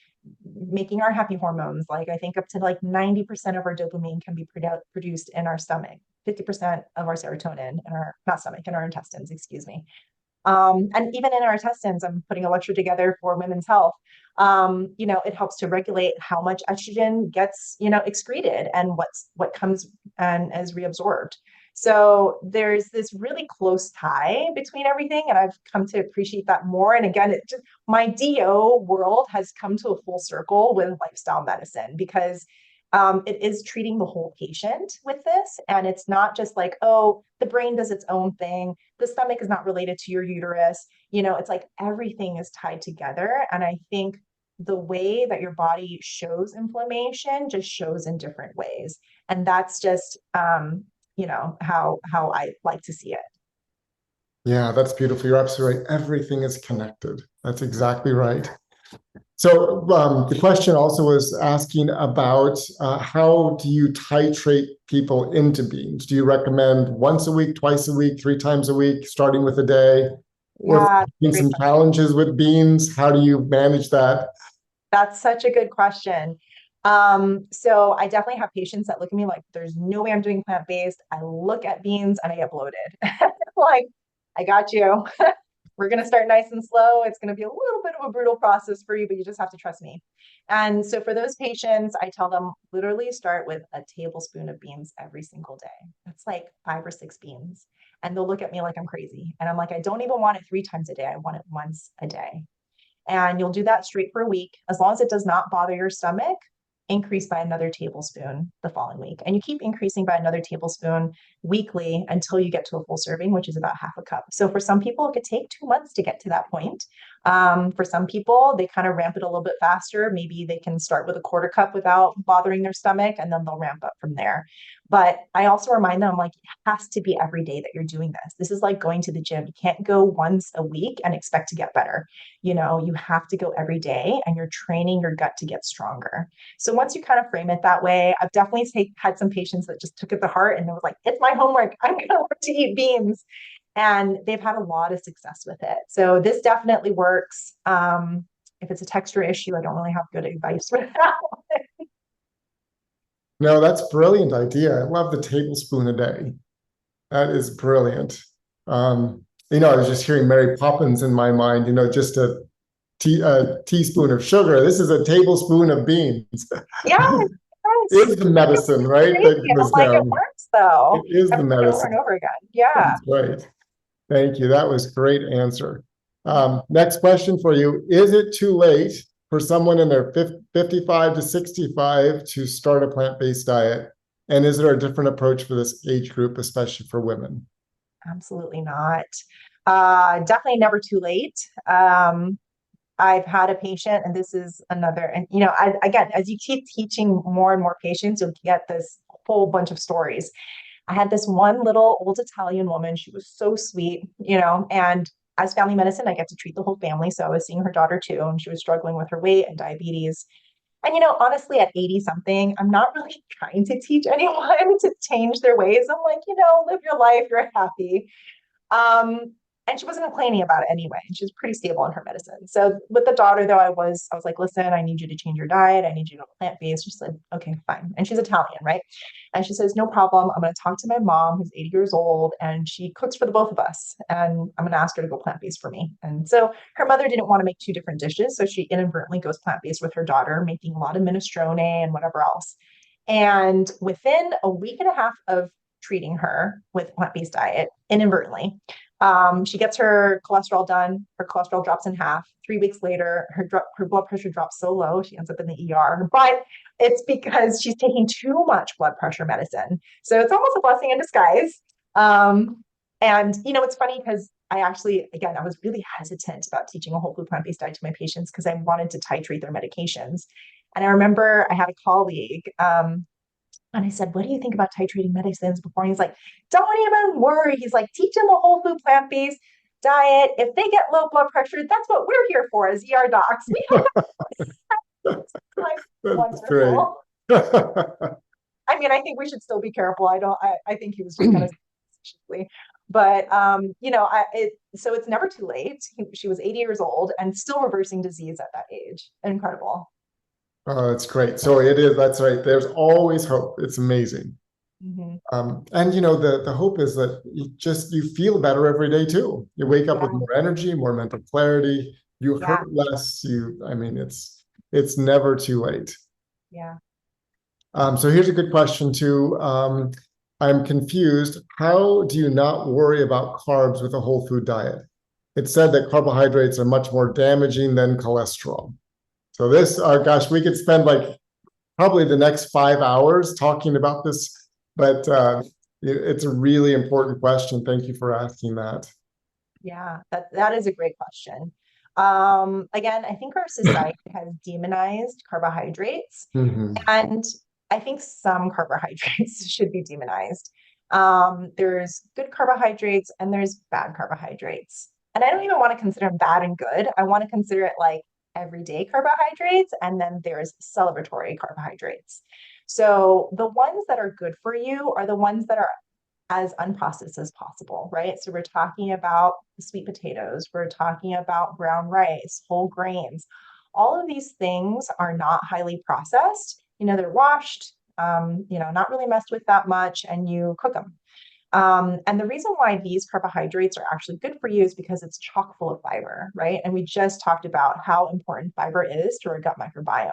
making our happy hormones. Like I think up to like 90% of our dopamine can be produced in our stomach, 50% of our serotonin in our, not stomach, in our intestines, excuse me. And even in our intestines, I'm putting a lecture together for women's health. It helps to regulate how much estrogen gets, excreted and what comes and is reabsorbed. So there's this really close tie between everything, and I've come to appreciate that more. And again, my DO world has come to a full circle with lifestyle medicine because it is treating the whole patient with this. And it's not just like, oh, the brain does its own thing. The stomach is not related to your uterus. It's like everything is tied together. And I think the way that your body shows inflammation just shows in different ways. And that's just, how I like to see it. Yeah, that's beautiful. You're absolutely right. Everything is connected. That's exactly right. So the question also was asking about how do you titrate people into beans? Do you recommend once a week, twice a week, 3 times a week, starting with a day? Or if Yeah, there's some challenges with beans, how do you manage that? that's such a good question. So I definitely have patients that look at me like, there's no way I'm doing plant-based. I look at beans and I get bloated. Like, I got you. We're going to start nice and slow. It's going to be a little bit of a brutal process for you, but you just have to trust me. And so for those patients, I tell them literally start with a tablespoon of beans every single day. That's like 5 or 6 beans. And they'll look at me like I'm crazy. And I'm like, I don't even want it 3 times a day. I want it once a day. And you'll do that straight for a week. As long as it does not bother your stomach, increase by another tablespoon the following week. And you keep increasing by another tablespoon weekly until you get to a full serving, which is about half a cup. So for some people, it could take 2 months to get to that point. For some people, they kind of ramp it a little bit faster. Maybe they can start with a quarter cup without bothering their stomach, and then they'll ramp up from there. But I also remind them, like, it has to be every day that you're doing this. This is like going to the gym. You can't go once a week and expect to get better. You have to go every day, and you're training your gut to get stronger. So once you kind of frame it that way, I've definitely had some patients that just took it to heart and it was like, it's my homework. I'm going to work to eat beans. And they've had a lot of success with it. So this definitely works. If it's a texture issue, I don't really have good advice for that one. No, that's a brilliant idea. I love the tablespoon a day. That is brilliant. I was just hearing Mary Poppins in my mind, just a teaspoon of sugar. This is a tablespoon of beans. Yeah, Is the medicine, right? That goes like it down. works though. It is the Over medicine. and over again. Yeah. That's right. Thank you. That was a great answer. Next question for you. Is it too late for someone in their 55 to 65 to start a plant-based diet? And is there a different approach for this age group, especially for women? Absolutely not. Definitely never too late. I've had a patient, and this is another, and again, as you keep teaching more and more patients, you'll get this whole bunch of stories. I had this one little old Italian woman. She was so sweet, and as family medicine, I get to treat the whole family. So I was seeing her daughter too, and she was struggling with her weight and diabetes. And, honestly, at 80 something, I'm not really trying to teach anyone to change their ways. I'm like, live your life, you're happy. And she wasn't complaining about it anyway. And she was pretty stable on her medicine. So with the daughter, though, I was like, listen, I need you to change your diet. I need you to go plant-based. She said, okay, fine. And she's Italian, right? And she says, no problem. I'm going to talk to my mom, who's 80 years old, and she cooks for the both of us. And I'm going to ask her to go plant-based for me. And so her mother didn't want to make two different dishes. So she inadvertently goes plant-based with her daughter, making a lot of minestrone and whatever else. And within a week and a half of treating her with plant-based diet, inadvertently, she gets her cholesterol done. Her cholesterol drops in half. 3 weeks later, her blood pressure drops so low, she ends up in the ER. But it's because she's taking too much blood pressure medicine. So it's almost a blessing in disguise. And it's funny because I was really hesitant about teaching a whole food plant-based diet to my patients because I wanted to titrate their medications. And I remember I had a colleague, and I said, what do you think about titrating medicines before? And he's like, don't even worry. He's like, teach them a whole food plant-based diet. If they get low blood pressure, that's what we're here for as ER docs. We have like, That's great. I mean, I think we should still be careful. I think he was just kind of but so it's never too late. She was 80 years old and still reversing disease at that age. Incredible. Oh, that's great. So it is, that's right. There's always hope. It's amazing. Mm-hmm. And the hope is that you feel better every day too. You wake up with more energy, more mental clarity, you hurt less. It's never too late. Yeah. So here's a good question too. I'm confused. How do you not worry about carbs with a whole food diet? It's said that carbohydrates are much more damaging than cholesterol. So this, gosh, we could spend like probably the next 5 hours talking about this, but it's a really important question. Thank you for asking that. Yeah, that is a great question. Again, I think our society has demonized carbohydrates, and I think some carbohydrates should be demonized. There's good carbohydrates and there's bad carbohydrates. And I don't even want to consider them bad and good. I want to consider it like everyday carbohydrates, and then there's celebratory carbohydrates. So the ones that are good for you are the ones that are as unprocessed as possible, right? So we're talking about sweet potatoes, we're talking about brown rice, whole grains. All of these things are not highly processed. They're washed, not really messed with that much, and you cook them. And the reason why these carbohydrates are actually good for you is because it's chock full of fiber, right? And we just talked about how important fiber is to our gut microbiome.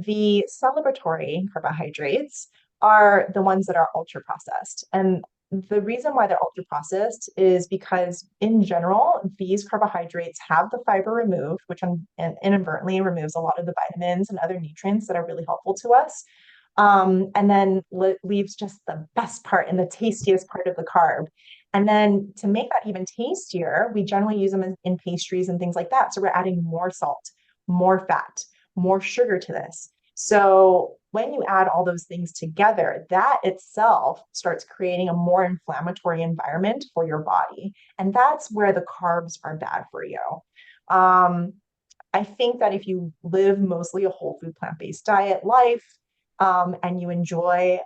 The celebratory carbohydrates are the ones that are ultra processed. And the reason why they're ultra processed is because in general, these carbohydrates have the fiber removed, which inadvertently removes a lot of the vitamins and other nutrients that are really helpful to us. And then leaves just the best part and the tastiest part of the carb. And then to make that even tastier, we generally use them in pastries and things like that. So we're adding more salt, more fat, more sugar to this. So when you add all those things together, that itself starts creating a more inflammatory environment for your body. And that's where the carbs are bad for you. I think that if you live mostly a whole food plant-based diet life, and you enjoy,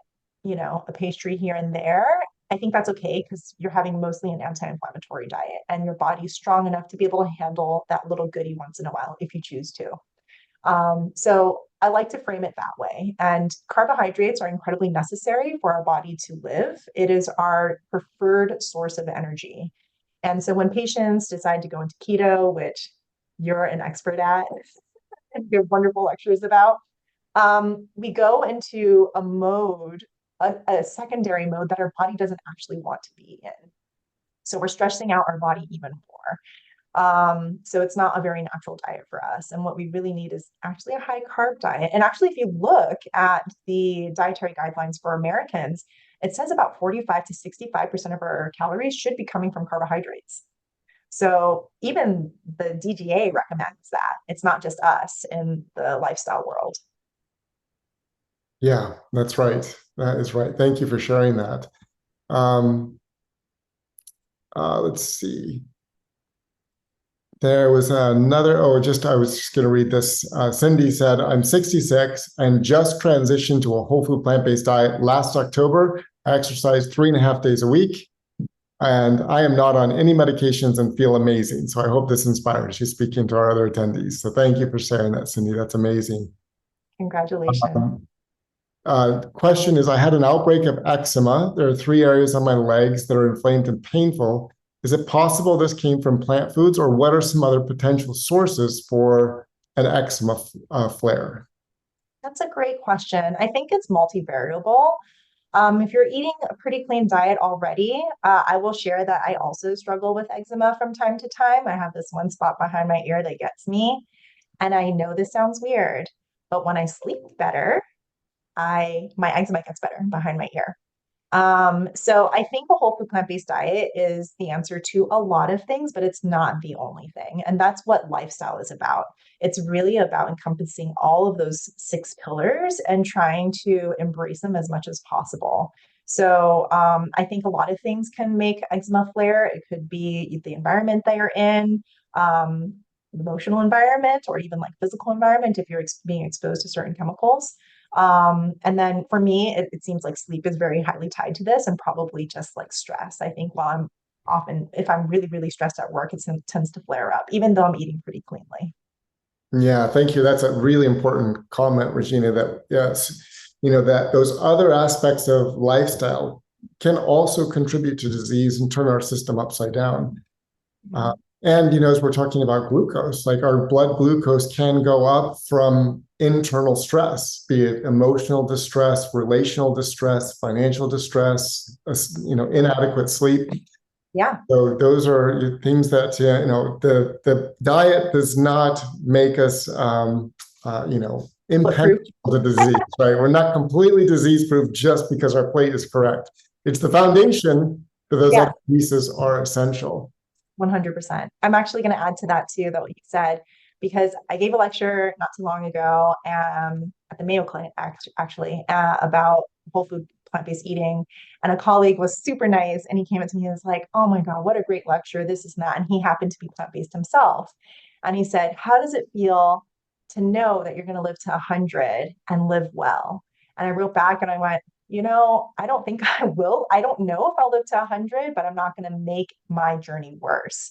a pastry here and there, I think that's okay because you're having mostly an anti-inflammatory diet and your body's strong enough to be able to handle that little goodie once in a while if you choose to. So I like to frame it that way. And carbohydrates are incredibly necessary for our body to live. It is our preferred source of energy. And so when patients decide to go into keto, which you're an expert at and give wonderful lectures about, we go into a mode, a secondary mode that our body doesn't actually want to be in. So we're stressing out our body even more. So it's not a very natural diet for us. And what we really need is actually a high carb diet. And actually, if you look at the dietary guidelines for Americans, it says about 45 to 65% of our calories should be coming from carbohydrates. So even the DGA recommends that. It's not just us in the lifestyle world. Yeah, that's right. That is right. Thank you for sharing that. Let's see. There was another, I was just going to read this. Cindy said, I'm 66 and just transitioned to a whole food plant-based diet last October. I exercise 3.5 days a week, and I am not on any medications and feel amazing. So I hope this inspires. She's speaking to our other attendees. So thank you for sharing that, Cindy. That's amazing. Congratulations. Question is, I had an outbreak of eczema. There are 3 areas on my legs that are inflamed and painful. Is it possible this came from plant foods, or what are some other potential sources for an eczema flare? That's a great question. I think it's multivariable. If you're eating a pretty clean diet already, I will share that I also struggle with eczema from time to time. I have this one spot behind my ear that gets me. And I know this sounds weird, but when I sleep better, my eczema gets better behind my ear. So I think a whole food plant-based diet is the answer to a lot of things, but it's not the only thing. And that's what lifestyle is about. It's really about encompassing all of those 6 pillars and trying to embrace them as much as possible. So I think a lot of things can make eczema flare. It could be the environment that you're in, emotional environment, or even like physical environment if you're being exposed to certain chemicals. And then for me, it seems like sleep is very highly tied to this, and probably just like stress. I think if I'm really, really stressed at work, it tends to flare up, even though I'm eating pretty cleanly. Yeah, thank you. That's a really important comment, Regina, that yes, that those other aspects of lifestyle can also contribute to disease and turn our system upside down. And, as we're talking about glucose, like our blood glucose can go up from internal stress, be it emotional distress, relational distress, financial distress, inadequate sleep. Yeah. So those are things that, the diet does not make us, impenetrable to disease, right? We're not completely disease-proof just because our plate is correct. It's the foundation, but those other pieces are essential. 100%. I'm actually going to add to that too, that what you said, because I gave a lecture not too long ago at the Mayo Clinic, actually, about whole food plant-based eating. And a colleague was super nice, and he came up to me and was like, oh my God, what a great lecture, this is that. And he happened to be plant-based himself. And he said, how does it feel to know that you're going to live to 100 and live well? And I wrote back and I went, I don't think I will. I don't know if I'll live to 100, but I'm not going to make my journey worse.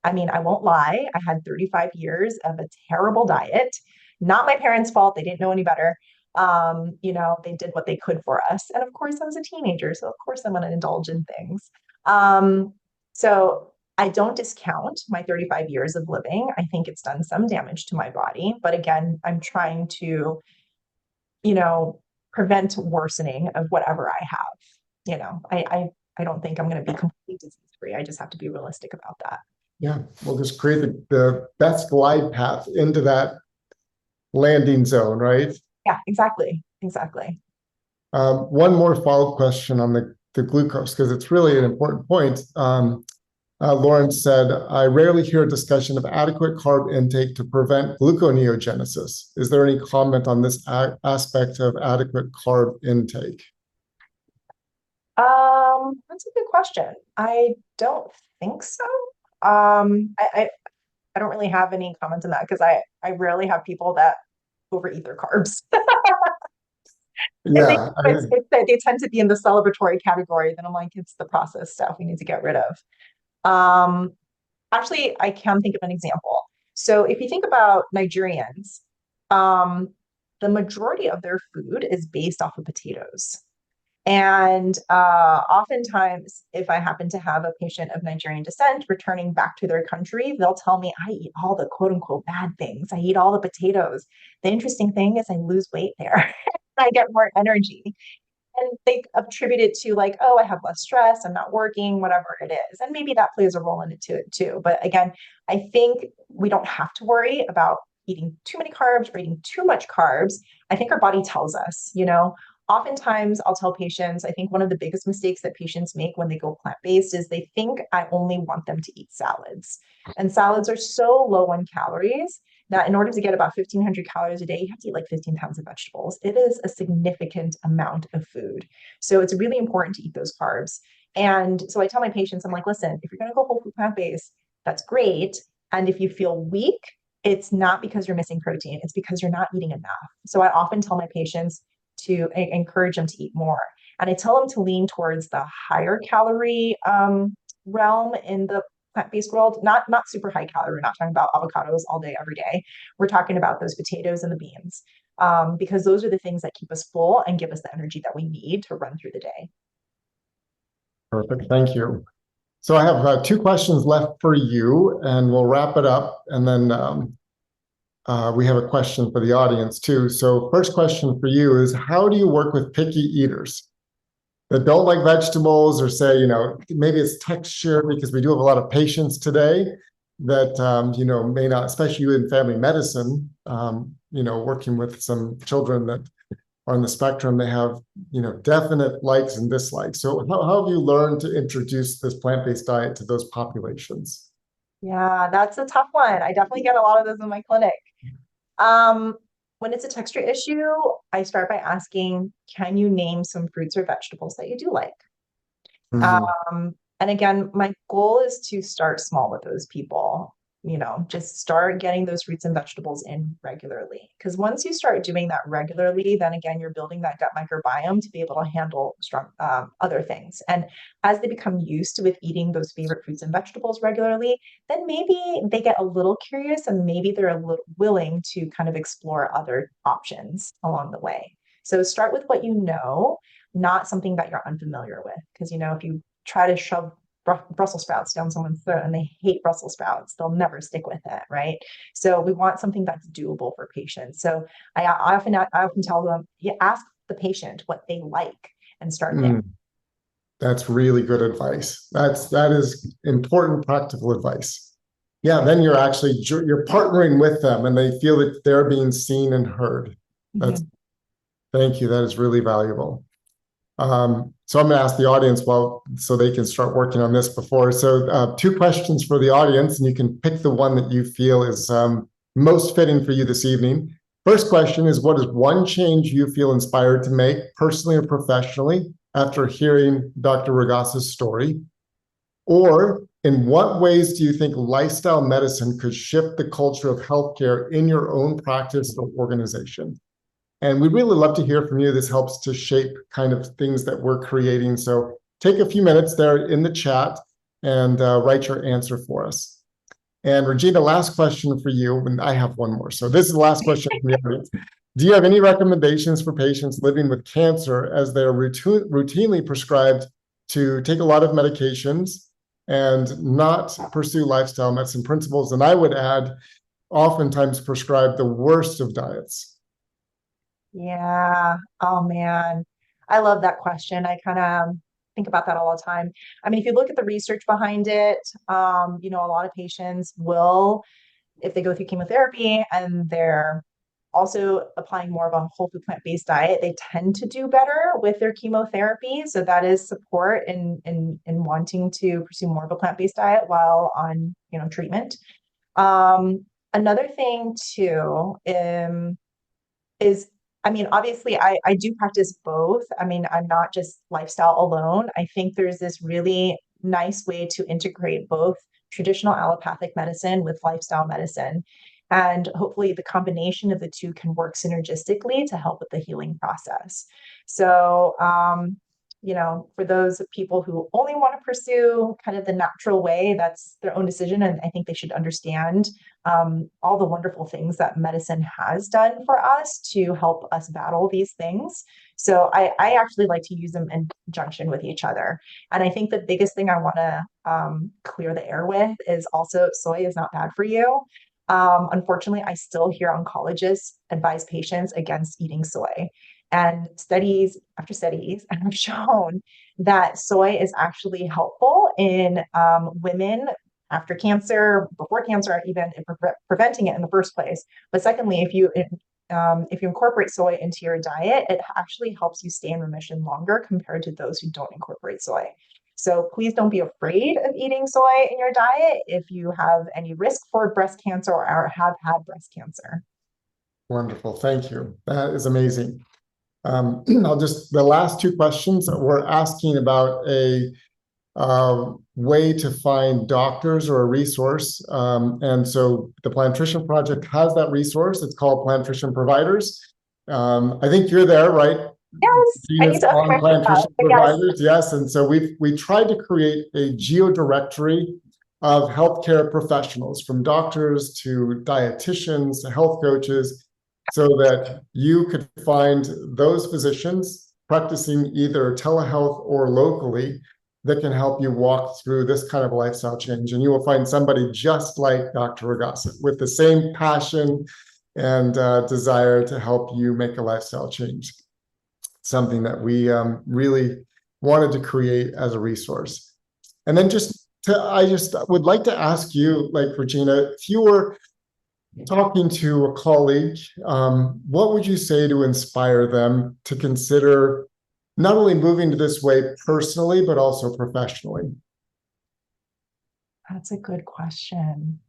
I mean, I won't lie. I had 35 years of a terrible diet. Not my parents' fault. They didn't know any better. They did what they could for us. And of course, I was a teenager. So of course, I'm going to indulge in things. So I don't discount my 35 years of living. I think it's done some damage to my body. But again, I'm trying to, prevent worsening of whatever I have. I I don't think I'm going to be completely disease-free. I just have to be realistic about that. Yeah, we'll just create the best glide path into that landing zone, right? Yeah, exactly. Exactly. One more follow-up question on the glucose, because it's really an important point. Lawrence said, I rarely hear a discussion of adequate carb intake to prevent gluconeogenesis. Is there any comment on this aspect of adequate carb intake? That's a good question. I don't think so. I don't really have any comments on that because I rarely have people that overeat their carbs. I think Yeah, they tend to be in the celebratory category. Then I'm like, it's the processed stuff we need to get rid of. Um, Actually, I can think of an example. So if you think about Nigerians, um, the majority of their food is based off of potatoes. And oftentimes, if I happen to have a patient of Nigerian descent returning back to their country, they'll tell me, I eat all the quote unquote bad things. I eat all the potatoes. The interesting thing is, I lose weight there. I get more energy. And they attribute it to like, oh, I have less stress, I'm not working, whatever it is. And maybe that plays a role into it too. But again, I think we don't have to worry about eating too many carbs or eating too much carbs. I think our body tells us, oftentimes I'll tell patients, I think one of the biggest mistakes that patients make when they go plant-based is they think I only want them to eat salads. And salads are so low on calories that in order to get about 1,500 calories a day, you have to eat like 15 pounds of vegetables. It is a significant amount of food. So it's really important to eat those carbs. And so I tell my patients, I'm like, listen, if you're going to go whole food plant-based, that's great. And if you feel weak, it's not because you're missing protein, it's because you're not eating enough. So I often tell my patients to encourage them to eat more. And I tell them to lean towards the higher calorie realm in the plant-based world, not super high calorie. We're not talking about avocados all day, every day. We're talking about those potatoes and the beans, because those are the things that keep us full and give us the energy that we need to run through the day. perfect. Thank you. So I have two questions left for you, and we'll wrap it up. And then we have a question for the audience too. So first question for you is, how do you work with picky eaters that don't like vegetables, or say, maybe it's texture, because we do have a lot of patients today that, may not, especially you in family medicine, working with some children that are on the spectrum, they have, definite likes and dislikes. So how have you learned to introduce this plant-based diet to those populations? Yeah, that's a tough one. I definitely get a lot of those in my clinic. Um, when it's a texture issue, I start by asking, can you name some fruits or vegetables that you do like? Mhm. And again, my goal is to start small with those people, just start getting those fruits and vegetables in regularly. Because once you start doing that regularly, then again, you're building that gut microbiome to be able to handle strong other things. And as they become used to with eating those favorite fruits and vegetables regularly, then maybe they get a little curious and maybe they're a little willing to kind of explore other options along the way. So start with what you know, not something that you're unfamiliar with. Because, if you try to shove Brussels sprouts down someone's throat and they hate Brussels sprouts, they'll never stick with it, right? So we want something that's doable for patients. So I often tell them, you ask the patient what they like and start there. That's really good advice. That is important practical advice. Yeah, then you're partnering with them and they feel that they're being seen and heard. That's Thank you. That is really valuable. So I'm going to ask the audience so they can start working on this before. So two questions for the audience, and you can pick the one that you feel is most fitting for you this evening. First question is, what is one change you feel inspired to make personally or professionally after hearing Dr. Ragasa's story? Or in what ways do you think lifestyle medicine could shift the culture of healthcare in your own practice or organization? And we'd really love to hear from you. This helps to shape kind of things that we're creating. So take a few minutes there in the chat and write your answer for us. And Regina, last question for you, and I have one more. So this is the last question from the audience. Do you have any recommendations for patients living with cancer as they're routinely prescribed to take a lot of medications and not pursue lifestyle medicine principles? And I would add, oftentimes prescribe the worst of diets. Yeah. Oh man. I love that question. I kind of think about that all the time. I mean, if you look at the research behind it, you know, a lot of patients will, if they go through chemotherapy and they're also applying more of a whole food plant-based diet, they tend to do better with their chemotherapy. So that is support in wanting to pursue more of a plant-based diet while on, you know, treatment. Another thing too, is, I mean, obviously I do practice both. I mean, I'm not just lifestyle alone. I think there's this really nice way to integrate both traditional allopathic medicine with lifestyle medicine. And hopefully the combination of the two can work synergistically to help with the healing process. So, you know, for those people who only want to pursue kind of the natural way, that's their own decision. And I think they should understand all the wonderful things that medicine has done for us to help us battle these things. So I actually like to use them in conjunction with each other. And I think the biggest thing I want to clear the air with is also soy is not bad for you. Unfortunately, I still hear oncologists advise patients against eating soy. And studies after studies have shown that soy is actually helpful in women after cancer, before cancer, even in preventing it in the first place. But secondly, if you incorporate soy into your diet, it actually helps you stay in remission longer compared to those who don't incorporate soy. So please don't be afraid of eating soy in your diet if you have any risk for breast cancer or have had breast cancer. Wonderful. Thank you. That is amazing. The last two questions, we're asking about a way to find doctors or a resource. And so the Plantrician Project has that resource. It's called Plantrician Providers. I think you're there, right? Yes, I need Gina's to on Plantrician yes. Providers, yes. And so we tried to create a geo-directory of healthcare professionals, from doctors to dietitians to health coaches, so that you could find those physicians practicing either telehealth or locally that can help you walk through this kind of lifestyle change. And you will find somebody just like Dr. Ragasa with the same passion and desire to help you make a lifestyle change. Something that we really wanted to create as a resource. And then I just would like to ask you, like, Regina, if you were talking to a colleague, what would you say to inspire them to consider not only moving to this way personally, but also professionally? That's a good question.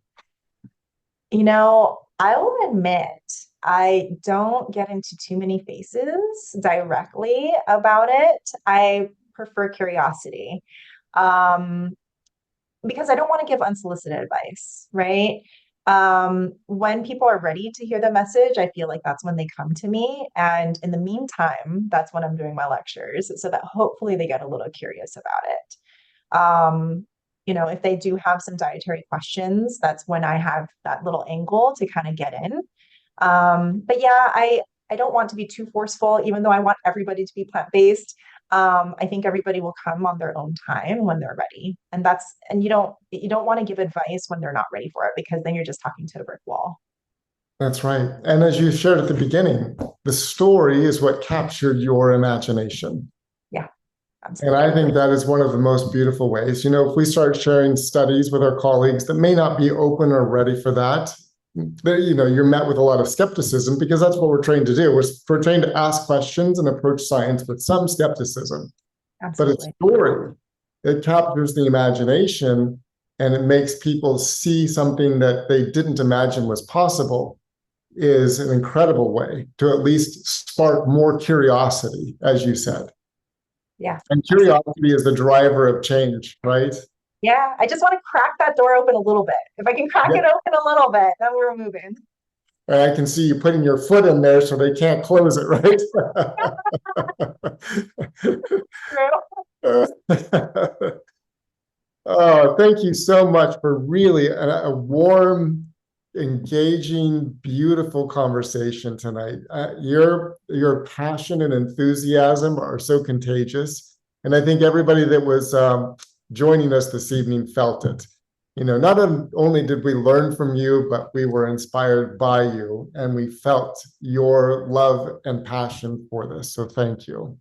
You know, I will admit, I don't get into too many faces directly about it. I prefer curiosity, because I don't want to give unsolicited advice, right? When people are ready to hear the message, I feel like that's when they come to me. And in the meantime, that's when I'm doing my lectures, so that hopefully they get a little curious about it. You know, if they do have some dietary questions, that's when I have that little angle to kind of get in. But yeah, I don't want to be too forceful, even though I want everybody to be plant-based. I think everybody will come on their own time when they're ready. And you don't want to give advice when they're not ready for it, because then you're just talking to a brick wall. That's right. And as you shared at the beginning, the story is what captured your imagination. Yeah, absolutely. And I think that is one of the most beautiful ways. You know, if we start sharing studies with our colleagues that may not be open or ready for that, you know, you're met with a lot of skepticism, because that's what we're trained to do. We're trained to ask questions and approach science with some skepticism. Absolutely. But a story, it captures the imagination, and it makes people see something that they didn't imagine was possible, is an incredible way to at least spark more curiosity, as you said. Yeah. And curiosity is the driver of change, right? Yeah, I just want to crack that door open a little bit. If I can crack it open a little bit, then we're moving. I can see you putting your foot in there so they can't close it, right? Oh, thank you so much for really a warm, engaging, beautiful conversation tonight. Your passion and enthusiasm are so contagious. And I think everybody that was joining us this evening felt it. You know, not only did we learn from you, but we were inspired by you, and we felt your love and passion for this. So thank you.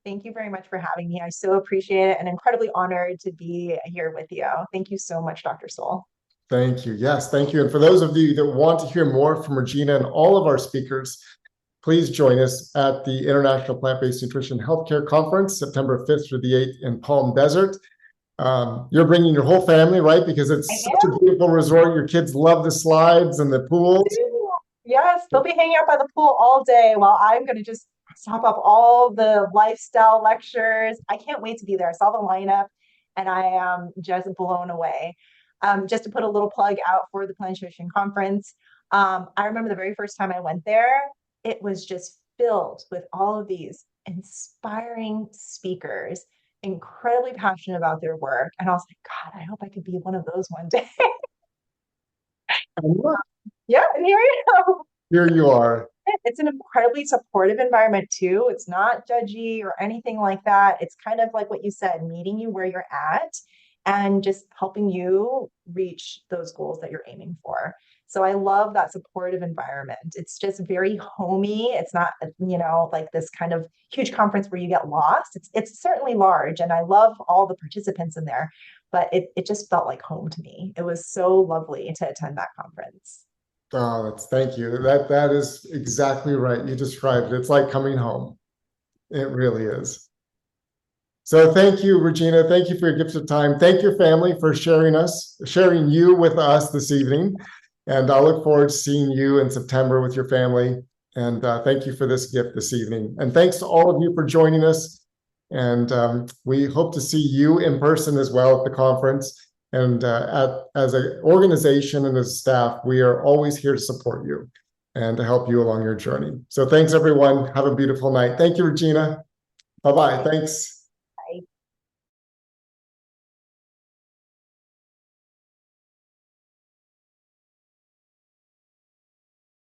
Thank you very much for having me. I so appreciate it and incredibly honored to be here with you. Thank you so much, Dr. Stoll. Thank you. Yes, thank you. And for those of you that want to hear more from Regina and all of our speakers, please join us at the International Plant-Based Nutrition Healthcare Conference, September 5th through the 8th in Palm Desert. You're bringing your whole family, right? Because it's such a beautiful resort. Your kids love the slides and the pools. Yes, they'll be hanging out by the pool all day while I'm going to just stop up all the lifestyle lectures. I can't wait to be there. I saw the lineup and I am just blown away. Just to put a little plug out for the Plantrician conference, I remember the very first time I went there, it was just filled with all of these inspiring speakers, incredibly passionate about their work. And I was like, God, I hope I could be one of those one day. Yeah, and here I am. Here you are. It's an incredibly supportive environment too. It's not judgy or anything like that. It's kind of like what you said, meeting you where you're at and just helping you reach those goals that you're aiming for. So I love that supportive environment. It's just very homey. It's not, like this kind of huge conference where you get lost. It's certainly large and I love all the participants in there, but it just felt like home to me. It was so lovely to attend that conference. Oh, thank you. That is exactly right. You described it. It's like coming home. It really is. So thank you, Regina. Thank you for your gift of time. Thank your family for sharing you with us this evening. And I look forward to seeing you in September with your family. And thank you for this gift this evening. And thanks to all of you for joining us. And we hope to see you in person as well at the conference. And as an organization and as staff, we are always here to support you and to help you along your journey. So thanks, everyone. Have a beautiful night. Thank you, Regina. Bye-bye. Thanks.